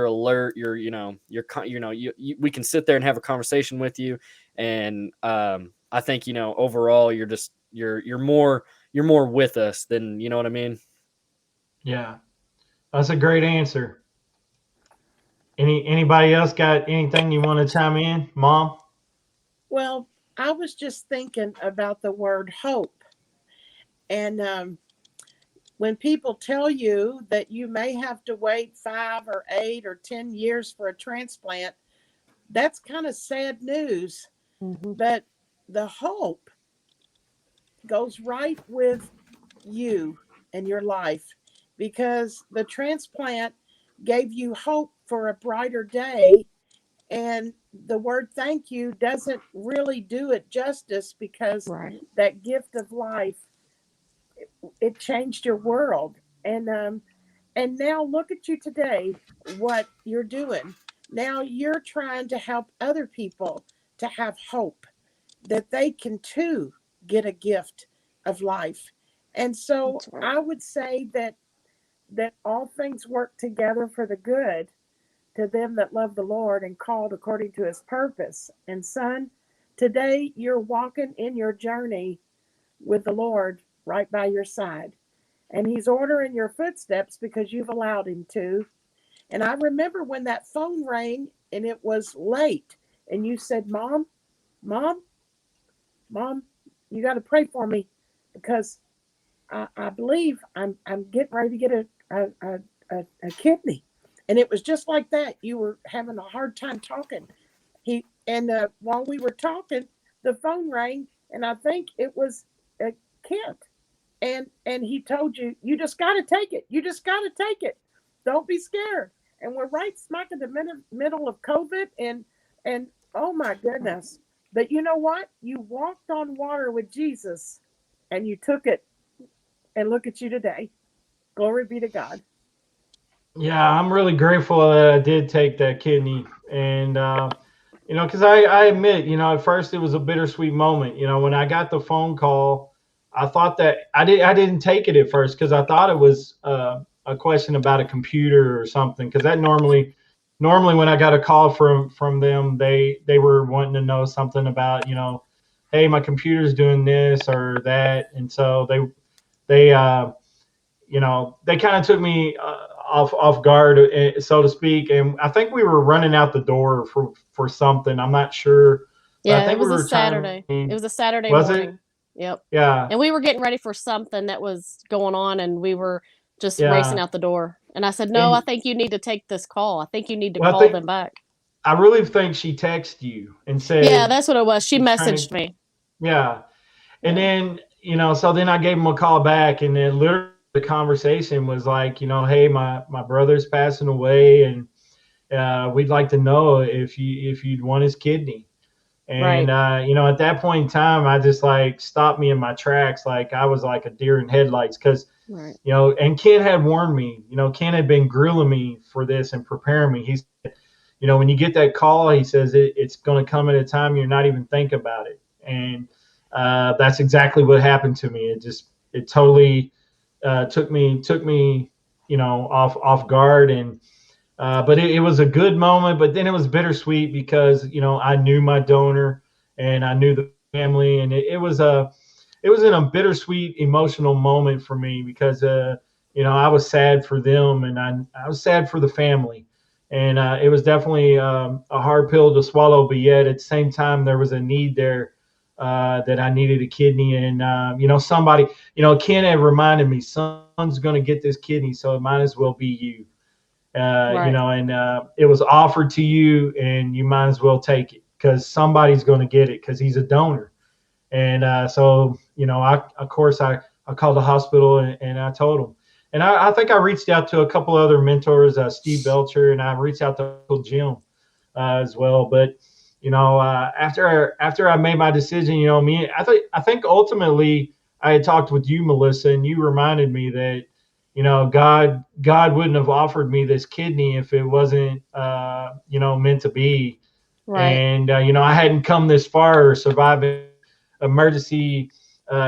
alert. We can sit there and have a conversation with you. And I think, overall you're more with us than, you know what I mean? Yeah, that's a great answer. Anybody else got anything you want to chime in, Mom? Well, I was just thinking about the word hope. And when people tell you that you may have to wait 5 or 8 or 10 years for a transplant, that's kind of sad news. Mm-hmm. But the hope goes right with you and your life, because the transplant gave you hope for a brighter day. And the word thank you doesn't really do it justice, because Right. that gift of life, it changed your world. And now look at you today, what you're doing. Now you're trying to help other people to have hope that they can too get a gift of life. And so That's right. I would say that all things work together for the good to them that love the Lord and called according to his purpose. And son, today you're walking in your journey with the Lord right by your side. And he's ordering your footsteps because you've allowed him to. And I remember when that phone rang and it was late, and you said, Mom, Mom, you got to pray for me, because I believe I'm getting ready to get a kidney. And it was just like that. You were having a hard time talking. While we were talking, the phone rang, and I think it was Kent, and he told you, you just got to take it. You just got to take it. Don't be scared. And we're right smack in the middle of COVID, and oh my goodness. But you know what? You walked on water with Jesus, and you took it, and look at you today. Glory be to God. Yeah, I'm really grateful that I did take that kidney, and because I admit, at first it was a bittersweet moment. When I got the phone call, I thought that I didn't take it at first because I thought it was a question about a computer or something. Because that normally when I got a call from them, they were wanting to know something about, hey, my computer's doing this or that, and so they kind of took me off guard, so to speak. And I think we were running out the door for something. I'm not sure, but I Yeah, it think we was a were Saturday. It turning. was a Saturday Was it? morning. Yep. Yeah, And we were getting ready for something that was going on, and we were just racing yeah. out the door. And I said, "No, I And think you need to take this call. I think you need to well, call them back." I really think she texted you and Yeah, said that's what it was. She she's trying messaged to. me. Yeah, and Yeah. then so then I gave him a call back, and then literally the conversation was like, hey, my brother's passing away, and we'd like to know if you'd want his kidney. And Right. at that point in time, I just like stopped me in my tracks, like I was like a deer in headlights, because Right. and Ken had warned me. Ken had been grilling me for this and preparing me. He said, when you get that call, he says it's going to come at a time you're not even thinking about it, and that's exactly what happened to me. It totally took me off guard. And but it was a good moment, but then it was bittersweet because I knew my donor and I knew the family, and it was in a bittersweet emotional moment for me because I was sad for them, and I was sad for the family, and it was definitely a hard pill to swallow, but yet at the same time there was a need there, that I needed a kidney. And somebody, Ken had reminded me, someone's going to get this kidney, so it might as well be you. Right. And it was offered to you, and you might as well take it because somebody's going to get it because he's a donor. And so, of course, I called the hospital, and I told them. And I think I reached out to a couple other mentors, Steve Belcher, and I reached out to Uncle Jim as well. But after I made my decision, I think ultimately I had talked with you, Melissa, and you reminded me that God wouldn't have offered me this kidney if it wasn't meant to be. Right. And I hadn't come this far surviving emergency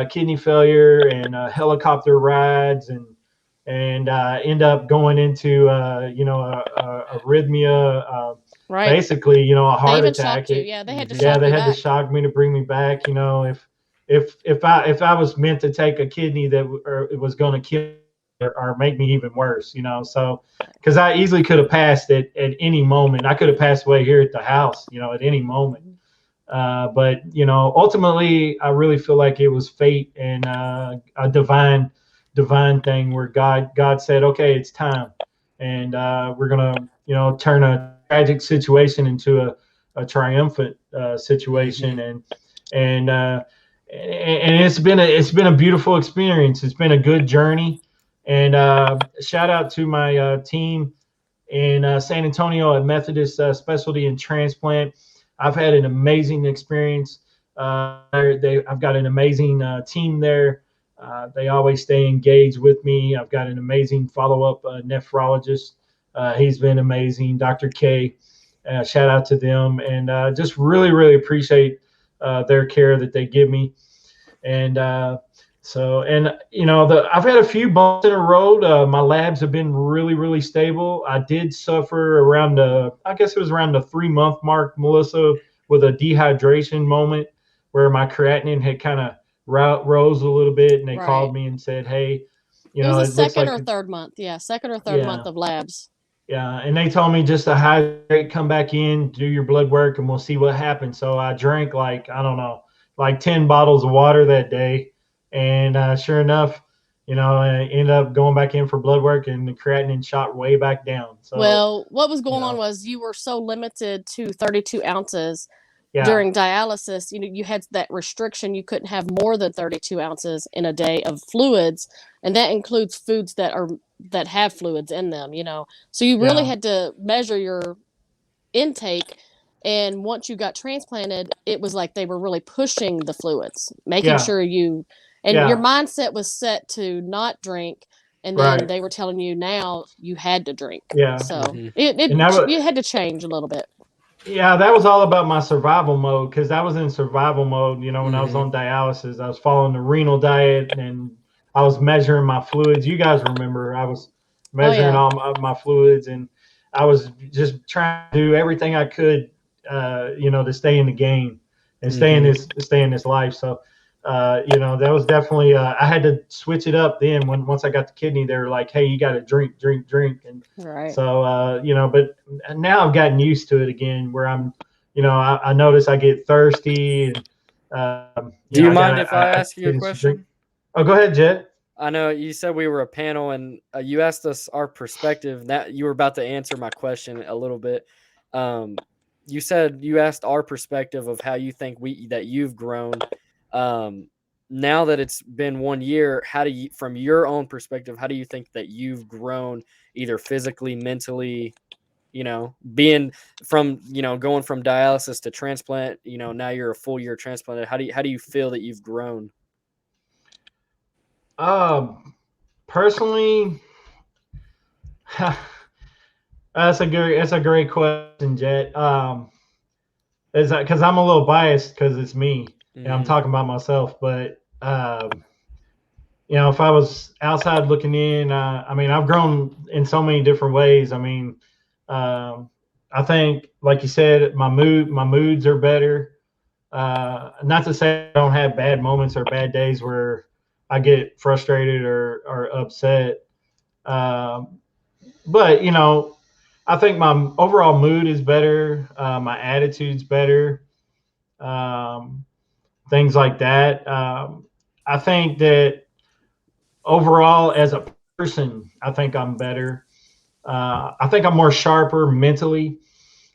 kidney failure and helicopter rides, and end up going into arrhythmia, Right. basically a They heart even attack. shocked you. Yeah, they had to Mhm. Yeah, shock they you had to back. shock me to bring me back. If I was meant to take a kidney that or it was going to kill me or make me even worse. So because I easily could have passed it at any moment. I could have passed away here at the house, at any moment. Mhm. But ultimately, I really feel like it was fate and a divine thing where God said, "Okay, it's time," and we're gonna turn a tragic situation into a triumphant situation, and it's been a beautiful experience. It's been a good journey, and shout out to my team in San Antonio at Methodist Specialty and Transplant. I've had an amazing experience. I've got an amazing team there. They always stay engaged with me. I've got an amazing follow-up nephrologist. He's been amazing, Dr. K. Shout out to them, and just really, really appreciate their care that they give me. And I've had a few bumps in the road. My labs have been really, really stable. I did suffer around I guess it was around the 3-month mark, Melissa, with a dehydration moment where my creatinine had kind of rose a little bit, and they called me and said, "Hey, it was the second or third month. Yeah, second or third month of labs." Yeah, and they told me just to hydrate, come back in, do your blood work, and we'll see what happens. So I drank like 10 bottles of water that day, and sure enough, I ended up going back in for blood work, and the creatinine shot way back down. So, well, what was going on was you were so limited to 32 ounces during dialysis. You had that restriction. You couldn't have more than 32 ounces in a day of fluids, and that includes foods that have fluids in them. So you really had to measure your intake. And once you got transplanted, it was like they were really pushing the fluids, making sure your mindset was set to not drink. And then they were telling you now you had to drink. Yeah. So you had to change a little bit. Yeah, that was all about my survival mode, because I was in survival mode, when I was on dialysis. I was following the renal diet, and I was measuring my fluids. You guys remember I was measuring all my fluids, and I was just trying to do everything I could, to stay in the game and stay in this life. So, that was definitely I had to switch it up. Then once I got the kidney, they were like, "Hey, you got to drink," and so but now I've gotten used to it again. Where I'm, I notice I get thirsty. And do you mind if I ask you a question? Oh, go ahead, Jett. I know you said we were a panel, and you asked us our perspective. That you were about to answer my question a little bit. You said you asked our perspective of how you think that you've grown. Now that it's been 1 year, from your own perspective, how do you think that you've grown, either physically, mentally, being from, going from dialysis to transplant, now you're a full year transplanted. How do you feel that you've grown? Personally, that's a great question, Jett. Is that because I'm a little biased because it's me and I'm talking about myself, but if I was outside looking in, I've grown in so many different ways. I think, like you said, my moods are better. Not to say I don't have bad moments or bad days where I get frustrated or upset. But, I think my overall mood is better. My attitude's better. Things like that. I think that overall, as a person, I think I'm better. I think I'm more sharper mentally.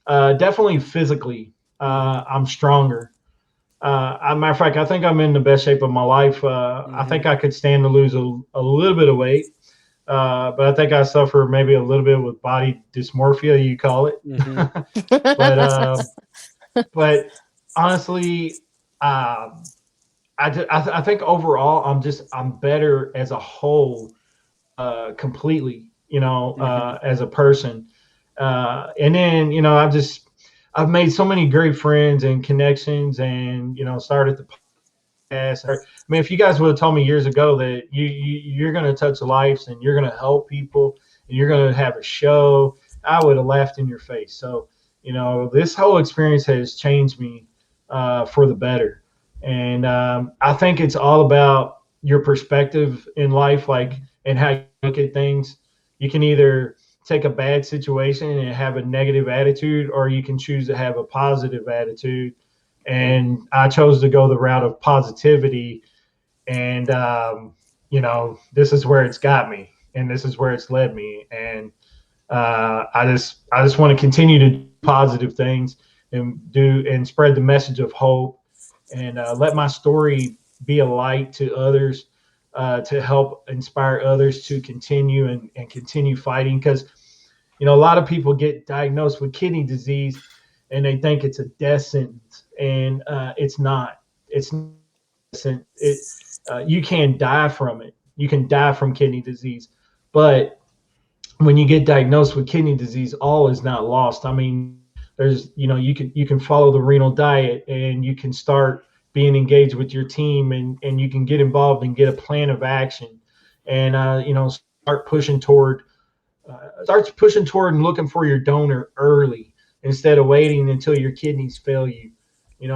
Definitely physically, I'm stronger. Matter of fact, I think I'm in the best shape of my life. I think I could stand to lose a little bit of weight. But I think I suffer maybe a little bit with body dysmorphia, you call it. But honestly, I think overall I'm better as a whole, completely, as a person. And then, I've made so many great friends and connections, and, started the podcast. If you guys would have told me years ago that you're going to touch lives and you're going to help people and you're going to have a show, I would have laughed in your face. So, this whole experience has changed me for the better. And I think it's all about your perspective in life, and how you look at things. You can either take a bad situation and have a negative attitude, or you can choose to have a positive attitude. And I chose to go the route of positivity. And, this is where it's got me, and this is where it's led me. And I just want to continue to do positive things and spread the message of hope, and let my story be a light to others, to help inspire others to continue and continue fighting. Because a lot of people get diagnosed with kidney disease and they think it's a death sentence, and it's not. It's not. It You can die from it. You can die from kidney disease, but when you get diagnosed with kidney disease, all is not lost. I mean, there's you can follow the renal diet, and you can start being engaged with your team, and you can get involved and get a plan of action, and start pushing toward starts pushing toward and looking for your donor early instead of waiting until your kidneys fail you.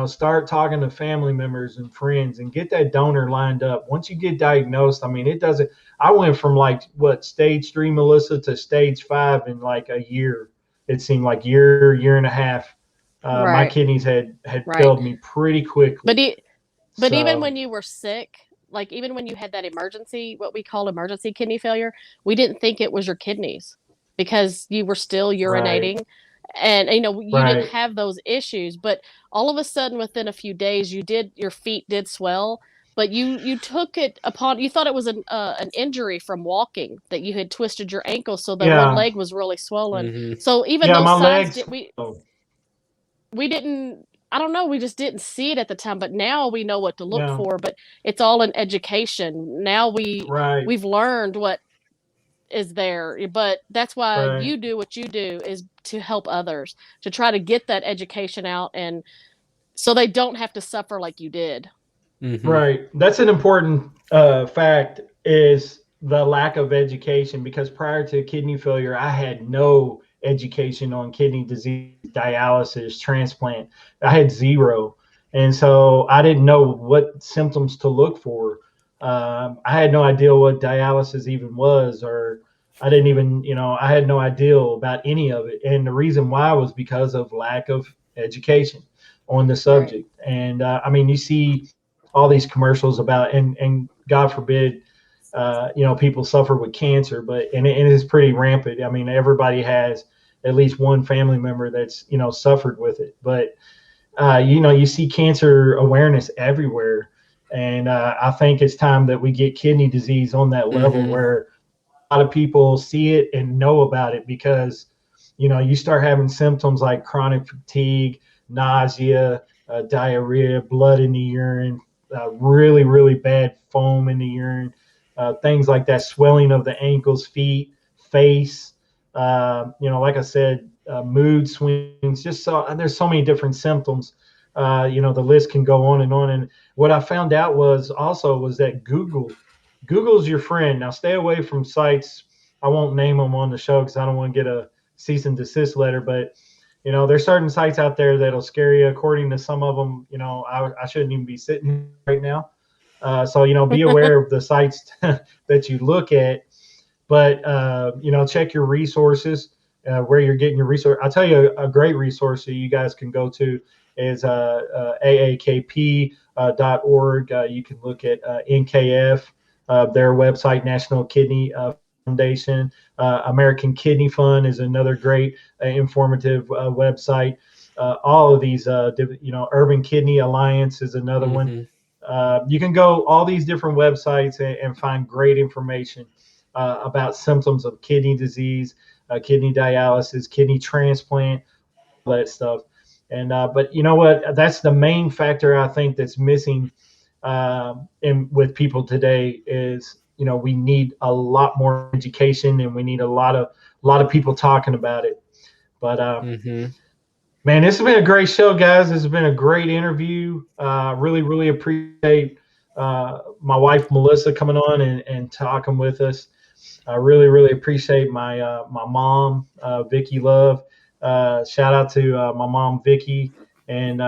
Start talking to family members and friends and get that donor lined up. Once you get diagnosed, I mean, it doesn't. I went from like what stage 3, Melissa, to stage 5 in like a year. It seemed like year and a half. My Right. kidneys had Right. failed me pretty quickly. But but even So when you were sick, like even when you had that emergency, what we call emergency kidney failure, we didn't think it was your kidneys because you were still right, urinating, and you didn't right, have those issues. But all of a sudden, within a few days, your feet did swell. But you took it upon you thought it was an injury from walking, that you had twisted your ankle, so that one yeah, leg was really swollen. Hmm. So even yeah. those My signs legs. we didn't, I don't know, we just didn't see it at the time, but now we know what to look Yeah, for. But it's all in education now. right, We've learned what is there, but that's why right. you do what you do, is to help others, to try to get that education out, and so they don't have to suffer like you did. Hmm. Right. That's an important fact, is the lack of education, because prior to kidney failure, I had no education on kidney disease, dialysis, transplant. I had zero. And so I didn't know what symptoms to look for. I had no idea what dialysis even was, or I didn't even, I had no idea about any of it. And the reason why was because of lack of education on the Right. subject. And I mean, you see all these commercials about, and God forbid, people suffer with cancer, but it is pretty rampant. I mean, everybody has at least one family member that's suffered with it. But you see cancer awareness everywhere, and I think it's time that we get kidney disease on that level Hmm. where a lot of people see it and know about it, because you start having symptoms like chronic fatigue, nausea, diarrhea, blood in the urine, really really bad foam in the urine, things like that, swelling of the ankles, feet, face, like I said, mood swings, just so there's so many different symptoms. The list can go on and on. And what I found out was that Google's your friend. Now stay away from sites. I won't name them on the show because I don't want to get a cease and desist letter. But there's certain sites out there that'll scare you. According to some of them, I shouldn't even be sitting here right now. So be aware of the sites that you look at. But check your resources, where you're getting your resource. I'll tell you a great resource that you guys can go to is aakp.org. You can look at NKF, their website, National Kidney Foundation. American Kidney Fund is another great informative website. All of these, Urban Kidney Alliance is another one. Hmm. You can go all these different websites and find great information about symptoms of kidney disease, kidney dialysis, kidney transplant, all that stuff. And but you know what? That's the main factor I think that's missing in with people today is we need a lot more education, and we need a lot of people talking about it. But Hmm. man, this has been a great show, guys. This has been a great interview. Really, really appreciate my wife Melissa coming on and talking with us. I really, really appreciate my mom, Vickie Love. Shout out to my mom, Vickie, and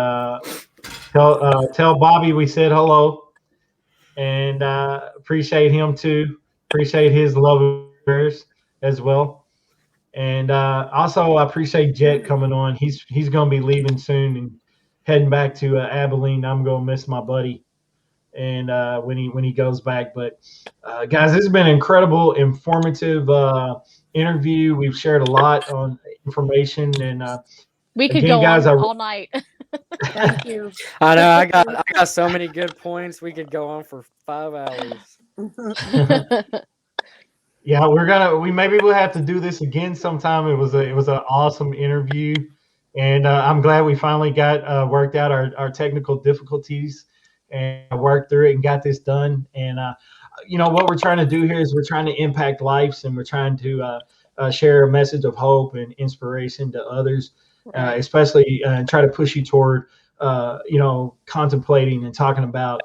tell Bobby we said hello, and appreciate him too. Appreciate his love and prayers as well. And also, I appreciate Jett coming on. He's going to be leaving soon and heading back to Abilene. I'm going to miss my buddy, and when he goes back. But guys, this has been an incredible, informative interview. We've shared a lot on information, and We could Again, go guys, on all night. Thank you. I know I got so many good points. We could go on for 5 hours. yeah, we maybe we'll have to do this again sometime. It was an awesome interview, and I'm glad we finally got worked out our technical difficulties and worked through it and got this done. And what we're trying to do here is we're trying to impact lives, and we're trying to share a message of hope and inspiration to others, Right. especially try to push you toward contemplating and talking about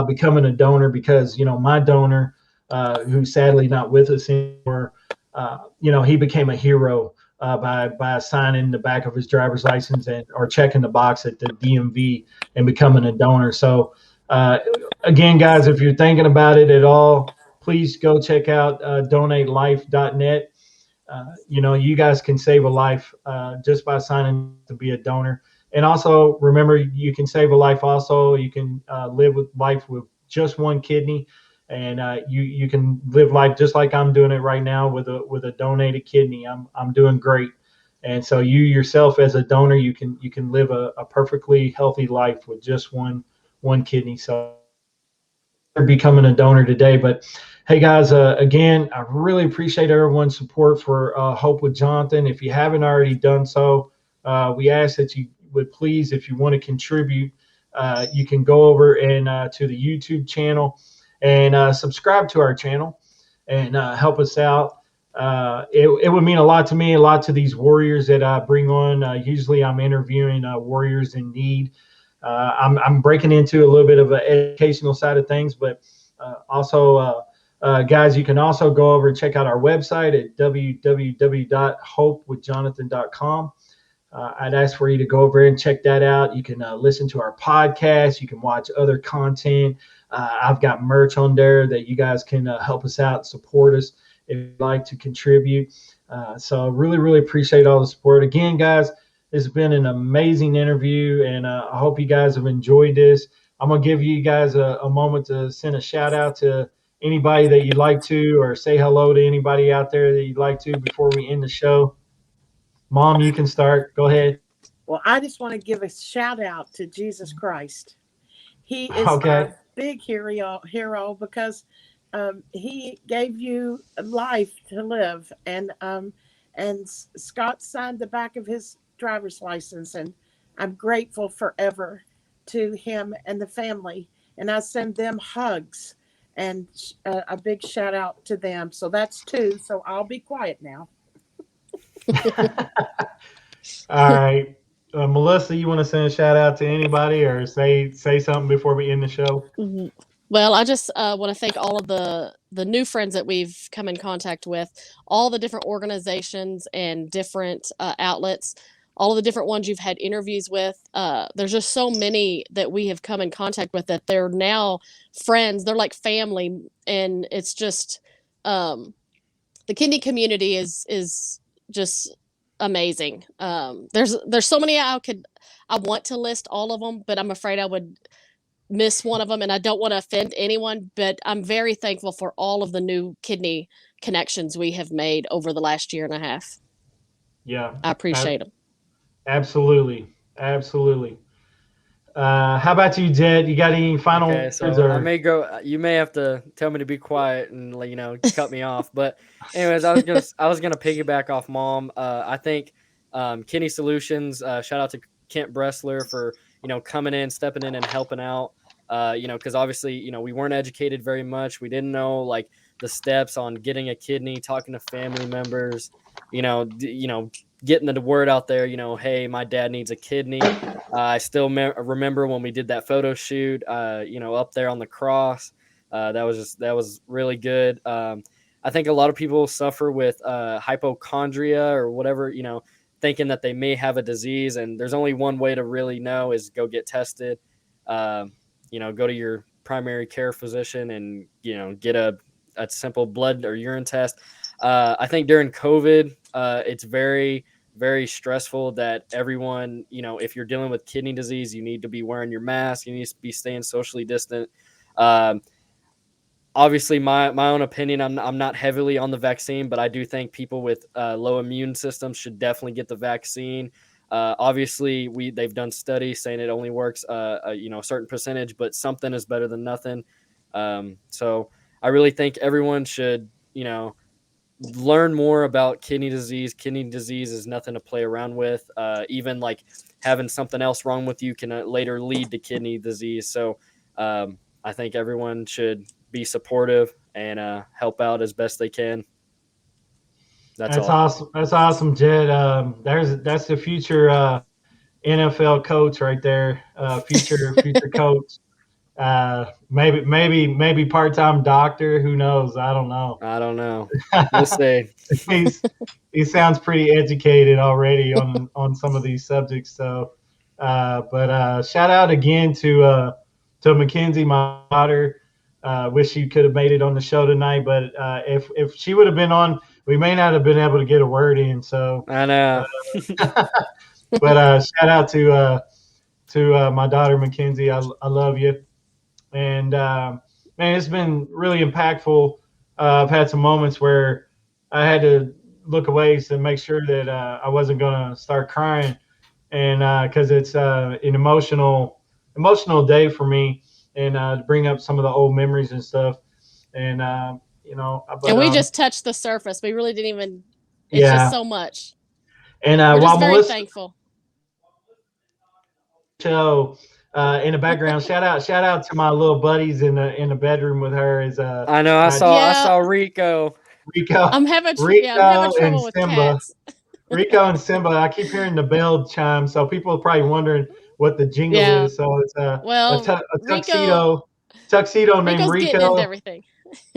becoming a donor, because my donor, who's sadly not with us anymore, he became a hero by signing the back of his driver's license and or checking the box at the DMV and becoming a donor. So again, guys, if you're thinking about it at all, please go check out donatelife.net. You guys can save a life just by signing to be a donor. And also remember, you can save a life. Also, you can live with life with just one kidney, and you can live life just like I'm doing it right now with a donated kidney. I'm doing great, and so you yourself as a donor, you can live a perfectly healthy life with just one kidney. So becoming a donor today. But hey, guys, again, I really appreciate everyone's support for Hope with Jonathan. If you haven't already done so, we ask that you would please, if you want to contribute, you can go over and to the YouTube channel and subscribe to our channel and help us out. It would mean a lot to me, a lot to these warriors that I bring on. Usually I'm interviewing warriors in need. I'm breaking into a little bit of an educational side of things, but also, guys, you can also go over and check out our website at www.hopewithjonathan.com. I'd ask for you to go over and check that out. You can listen to our podcast. You can watch other content. I've got merch on there that you guys can help us out, support us if you'd like to contribute. So really, really appreciate all the support. Again, guys, it's been an amazing interview, and I hope you guys have enjoyed this. I'm going to give you guys a moment to send a shout out to anybody that you'd like to, or say hello to anybody out there that you'd like to before we end the show. Mom, you can start. Go ahead. Well, I just want to give a shout out to Jesus Christ. He is Okay. our big hero because he gave you life to live, and Scott signed the back of his driver's license, and I'm grateful forever to him and the family, and I send them hugs and a big shout out to them. So that's two. So I'll be quiet now. All right. Melissa, you want to send a shout out to anybody or say something before we end the show? Mhm. Well, I just want to thank all of the new friends that we've come in contact with, all the different organizations and different outlets, all of the different ones you've had interviews with. There's just so many that we have come in contact with that they're now friends. They're like family, and it's just the kidney community is just amazing. There's so many I want to list all of them, but I'm afraid I would miss one of them, and I don't want to offend anyone, but I'm very thankful for all of the new kidney connections we have made over the last year and a half. Yeah. I appreciate them. Absolutely. Absolutely. How about you, Jed? You got any final Okay, words so I or? may go. You may have to tell me to be quiet and cut me off. But anyways, I was gonna piggyback off Mom. I think Kidney Solutions. Shout out to Kent Bressler for coming in, stepping in, and helping out. Because obviously we weren't educated very much. We didn't know like the steps on getting a kidney, talking to family members. Getting the word out there. Hey, my dad needs a kidney. I still remember when we did that photo shoot, up there on the cross. That was really good. I think a lot of people suffer with hypochondria or whatever, thinking that they may have a disease, and there's only one way to really know is go get tested. Go to your primary care physician and get a simple blood or urine test. I think during COVID, it's very very stressful that everyone, if you're dealing with kidney disease, you need to be wearing your mask, you need to be staying socially distant. Obviously, my own opinion, I'm not heavily on the vaccine, but I do think people with low immune systems should definitely get the vaccine. Obviously, they've done studies saying it only works a certain percentage, but something is better than nothing. So I really think everyone should learn more about kidney disease. Kidney disease is nothing to play around with. Even like having something else wrong with you can later lead to kidney disease. So I think everyone should be supportive and help out as best they can. That's all. Awesome. That's awesome, Jett. That's the future NFL coach right there. Future coach. Maybe part-time doctor. Who knows? I don't know. I don't know. We'll see. He sounds pretty educated already on some of these subjects. So, but shout out again to Mackenzie, my daughter. Wish she could have made it on the show tonight, but if she would have been on, we may not have been able to get a word in. So I know. But shout out to my daughter Mackenzie. I love you. And man, it's been really impactful. I've had some moments where I had to look away to make sure that I wasn't going to start crying, and because it's an emotional day for me, and to bring up some of the old memories and stuff. And but, and we just touched the surface. We really didn't even. It's yeah. just so much. And we're while just very Melissa, thankful. Show in the background, shout out to my little buddies in the bedroom with her. Is I know. I saw Rico. I'm having trouble with Simba. cats. Rico and Simba. I keep hearing the bell chime, so people are probably wondering what the jingle is. So it's a tuxedo named Rico's Rico. Getting into everything.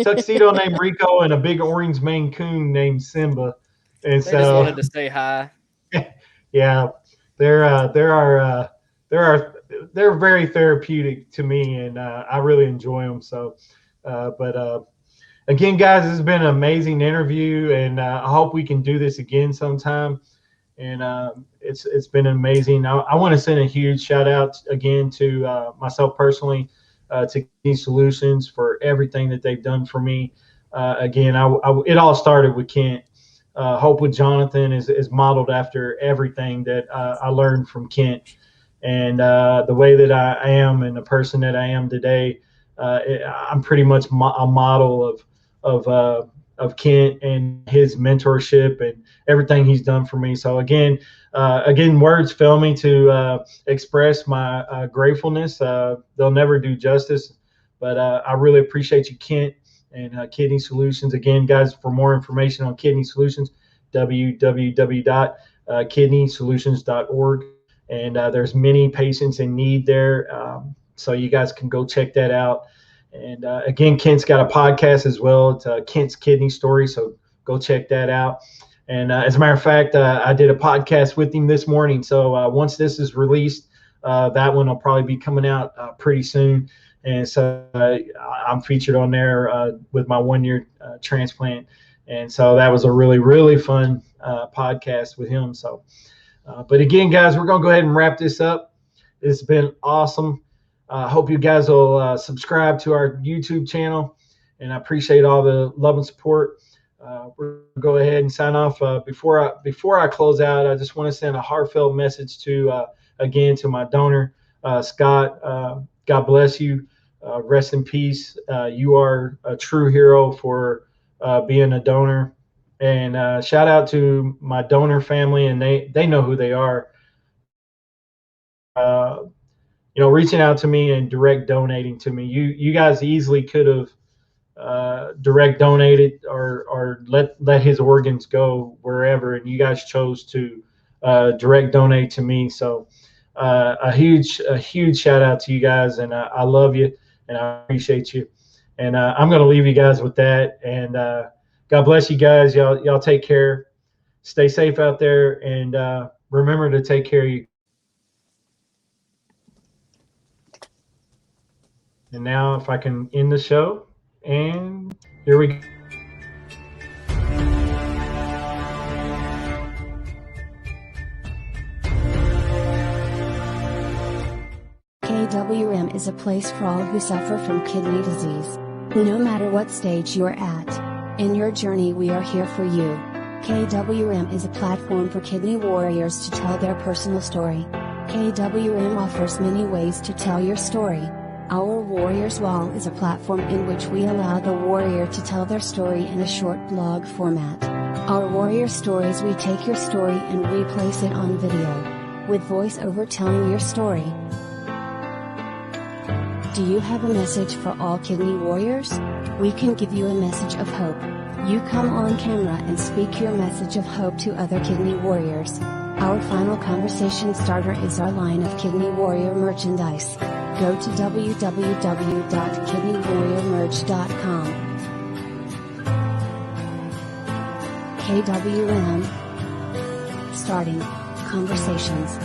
Tuxedo named Rico and a big orange Maine Coon named Simba. And they just wanted to say hi. Yeah, they're very therapeutic to me, and I really enjoy them. So, but again, guys, this has been an amazing interview, and I hope we can do this again sometime. And it's been amazing. I want to send a huge shout out again to myself personally, to Kidney Solutions for everything that they've done for me. Again, it all started with Kent. Hope with Jonathan is modeled after everything that I learned from Kent. And the way that I am and the person that I am today, I'm pretty much a model of Kent and his mentorship and everything he's done for me. So again, words fail me to express my gratefulness. They'll never do justice, but I really appreciate you, Kent, and Kidney Solutions. Again, guys, for more information on Kidney Solutions, www.kidneysolutions.org. And there's many patients in need there. So you guys can go check that out. And again, Kent's got a podcast as well. It's Kent's Kidney Story. So go check that out. And as a matter of fact, I did a podcast with him this morning. So once this is released, that one will probably be coming out pretty soon. And so I'm featured on there with my 1-year transplant. And so that was a really, really fun podcast with him. So, but again, guys, we're going to go ahead and wrap this up. It's been awesome. I hope you guys will subscribe to our YouTube channel. And I appreciate all the love and support. We're going to go ahead and sign off. Before I close out, I just want to send a heartfelt message to my donor, Scott. God bless you. Rest in peace. You are a true hero for being a donor. And shout out to my donor family, and they know who they are. Reaching out to me and direct donating to me. You guys easily could have direct donated or let his organs go wherever, and you guys chose to direct donate to me. So a huge shout out to you guys, and I love you and I appreciate you. And I'm going to leave you guys with that. And God bless you guys. Y'all take care. Stay safe out there, and remember to take care of you. And now if I can end the show, and here we go. KWM is a place for all who suffer from kidney disease. No matter what stage you're at in your journey, we are here for you. KWM is a platform for kidney warriors to tell their personal story. KWM offers many ways to tell your story. Our Warriors Wall is a platform in which we allow the warrior to tell their story in a short blog format. Our warrior stories, we take your story and we place it on video, with voiceover telling your story. Do you have a message for all kidney warriors? We can give you a message of hope. You come on camera and speak your message of hope to other kidney warriors. Our final conversation starter is our line of Kidney Warrior merchandise. Go to www.kidneywarriormerch.com. KWM. Starting conversations.